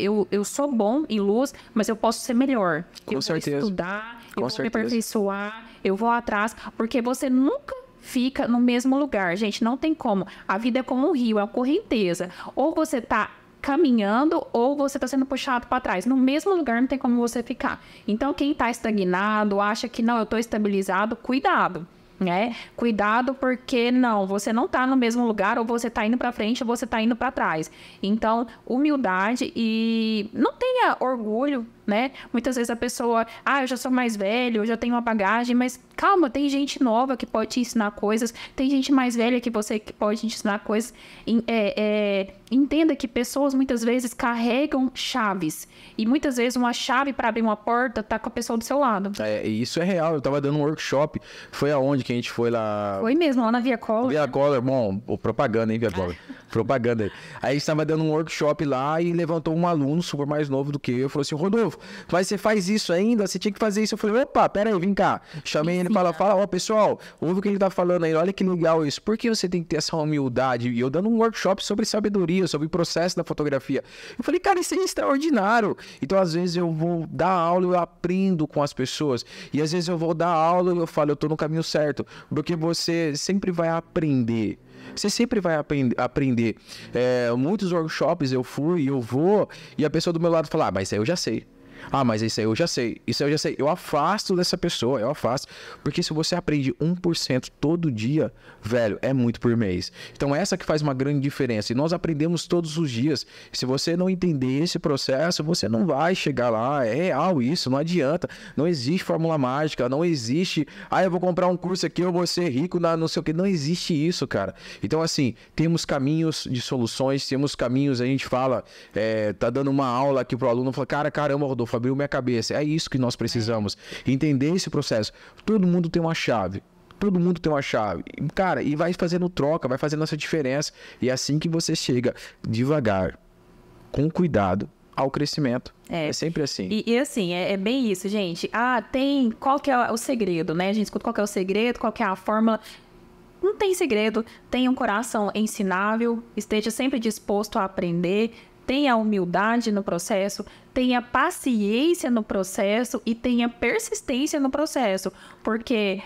bom em luz, mas eu posso ser melhor. Com certeza. Vou estudar, Com eu vou certeza. me aperfeiçoar, eu vou atrás, porque você nunca fica no mesmo lugar, gente, não tem como. A vida é como um rio, é uma correnteza. Ou você tá caminhando ou você está sendo puxado para trás. No mesmo lugar não tem como você ficar. Então, quem está estagnado, acha que não, eu estou estabilizado, cuidado. Né? Cuidado porque você não tá no mesmo lugar, ou você tá indo para frente ou você tá indo para trás. Então, humildade e não tenha orgulho, né? Muitas vezes a pessoa, eu já sou mais velho, eu já tenho uma bagagem, mas calma, tem gente nova que pode te ensinar coisas, tem gente mais velha que pode te ensinar coisas. Entenda que pessoas muitas vezes carregam chaves, e muitas vezes uma chave para abrir uma porta tá com a pessoa do seu lado. Isso é real. Eu tava dando um workshop, foi aonde que a gente foi lá? Foi mesmo, lá na Via Collor. Via Collor, bom, propaganda, hein, Via Collor? Propaganda. Aí a gente tava dando um workshop lá e levantou um aluno super mais novo do que eu, falou assim, Rodolfo, mas você faz isso ainda? Você tinha que fazer isso. Eu falei, opa, pera aí, vem cá. Chamei ele e fala, pessoal, ouve o que ele tá falando aí, olha que legal isso. Por que você tem que ter essa humildade? E eu dando um workshop sobre sabedoria, sobre o processo da fotografia. Eu falei, cara, isso é extraordinário. Então, às vezes, eu vou dar aula e eu aprendo com as pessoas. E às vezes eu vou dar aula e eu falo, eu tô no caminho certo. Porque você sempre vai aprender. Você sempre vai aprender. Muitos workshops eu vou, e a pessoa do meu lado fala, mas isso aí eu já sei. Mas isso aí eu já sei. Isso aí eu já sei. Eu afasto dessa pessoa, Porque se você aprende 1% todo dia, velho, é muito por mês. Então essa que faz uma grande diferença. E nós aprendemos todos os dias. Se você não entender esse processo, você não vai chegar lá. É real isso, não adianta. Não existe fórmula mágica, não existe, eu vou comprar um curso aqui, eu vou ser rico na não sei o que. Não existe isso, cara. Então assim, temos caminhos de soluções, temos caminhos, a gente fala, tá dando uma aula aqui pro aluno, fala, caramba, Rodolfo, abriu minha cabeça. É isso que nós precisamos. Entender esse processo. Todo mundo tem uma chave. Todo mundo tem uma chave. Cara, e vai fazendo troca, vai fazendo essa diferença. E é assim que você chega devagar, com cuidado, ao crescimento. É sempre assim. E assim, é bem isso, gente. Qual que é o segredo, né? A gente escuta qual que é o segredo, qual que é a fórmula. Não tem segredo. Tenha um coração ensinável, esteja sempre disposto a aprender, tenha humildade no processo, tenha paciência no processo e tenha persistência no processo, porque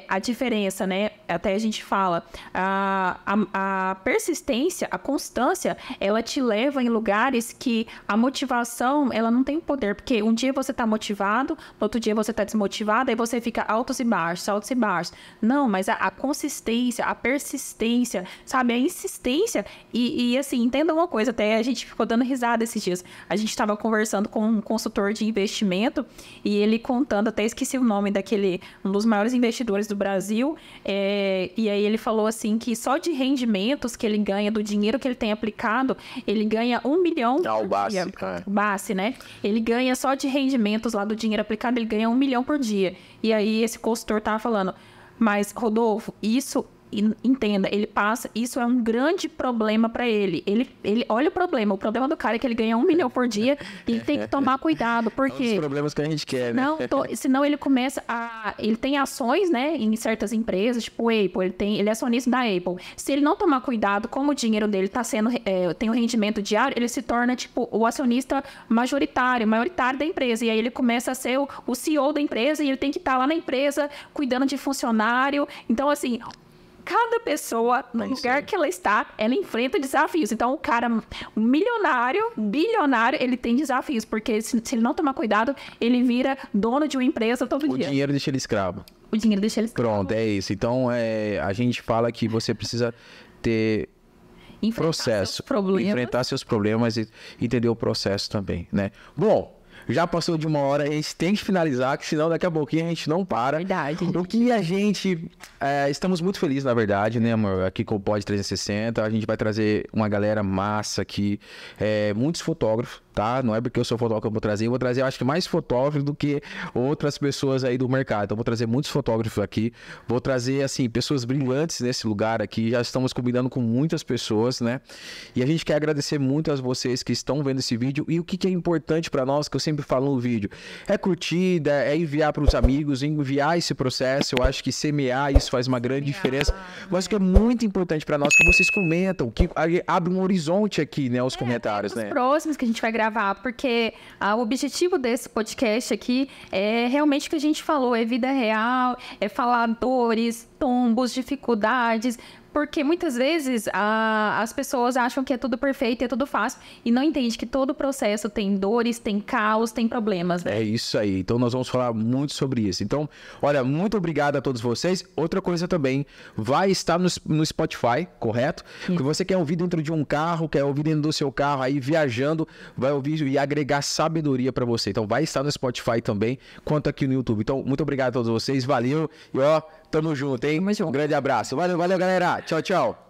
a diferença, né? Até a gente fala, a persistência, a constância, ela te leva em lugares que a motivação, ela não tem poder, porque um dia você tá motivado, no outro dia você tá desmotivado, aí você fica altos e baixos. Não, mas a consistência, a persistência, sabe? A insistência e assim, entenda uma coisa, até a gente ficou dando risada esses dias. A gente tava conversando com um consultor de investimento e ele contando, até esqueci o nome daquele, um dos maiores investidores do Brasil, e aí ele falou assim que só de rendimentos que ele ganha, do dinheiro que ele tem aplicado, ele ganha 1 milhão o Bassi, Bassi, né? Ele ganha só de rendimentos lá do dinheiro aplicado, ele ganha 1 milhão por dia. E aí esse consultor tava falando, mas Rodolfo, entenda, isso é um grande problema para ele. Ele olha o problema do cara é que ele ganha 1 milhão por dia e ele tem que tomar cuidado, porque... É um dos problemas que a gente quer, né? Senão ele começa ele tem ações, né, em certas empresas, tipo o Apple, ele é acionista da Apple. Se ele não tomar cuidado, como o dinheiro dele tem um rendimento diário, ele se torna, tipo, o acionista maioritário da empresa. E aí ele começa a ser o CEO da empresa e ele tem que estar lá na empresa cuidando de funcionário. Então, assim... Cada pessoa, no lugar que ela está, ela enfrenta desafios. Então, o cara, um milionário, bilionário, ele tem desafios. Porque se ele não tomar cuidado, ele vira dono de uma empresa todo dia. O dinheiro deixa ele escravo. Pronto, é isso. Então, a gente fala que você precisa ter processo. Enfrentar seus problemas e entender o processo também, né? Bom... Já passou de 1 hora, a gente tem que finalizar, que senão daqui a pouquinho a gente não para. Verdade. O que a gente... estamos muito felizes, na verdade, né, amor? Aqui com o Pod 360, a gente vai trazer uma galera massa aqui, muitos fotógrafos, tá? tá? Não é porque eu sou fotógrafo que eu vou trazer, eu acho que mais fotógrafo do que outras pessoas aí do mercado. Então, vou trazer muitos fotógrafos aqui, vou trazer, assim, pessoas brilhantes nesse lugar aqui, já estamos combinando com muitas pessoas, né? E a gente quer agradecer muito a vocês que estão vendo esse vídeo, e o que é importante para nós, que eu sempre falo no vídeo, é curtida, é enviar para os amigos, enviar esse processo. Eu acho que semear, isso faz uma grande diferença, mas o que é muito importante para nós, que vocês comentam, que abre um horizonte aqui, né, os comentários, né? Os próximos que a gente vai gravar, porque o objetivo desse podcast aqui é realmente o que a gente falou, é vida real, é falar dores, tombos, dificuldades, porque muitas vezes as pessoas acham que é tudo perfeito, é tudo fácil, e não entende que todo o processo tem dores, tem caos, tem problemas, né? É isso aí. Então nós vamos falar muito sobre isso. Então, olha, muito obrigado a todos vocês. Outra coisa também, vai estar no Spotify, correto? Porque você quer ouvir dentro de um carro, quer ouvir dentro do seu carro, aí viajando, vai ouvir e agregar sabedoria para você. Então vai estar no Spotify também, quanto aqui no YouTube. Então, muito obrigado a todos vocês. Valeu. E ó, tamo junto, hein? Tamo junto. Um grande abraço. Valeu, valeu, galera. Tchau, tchau.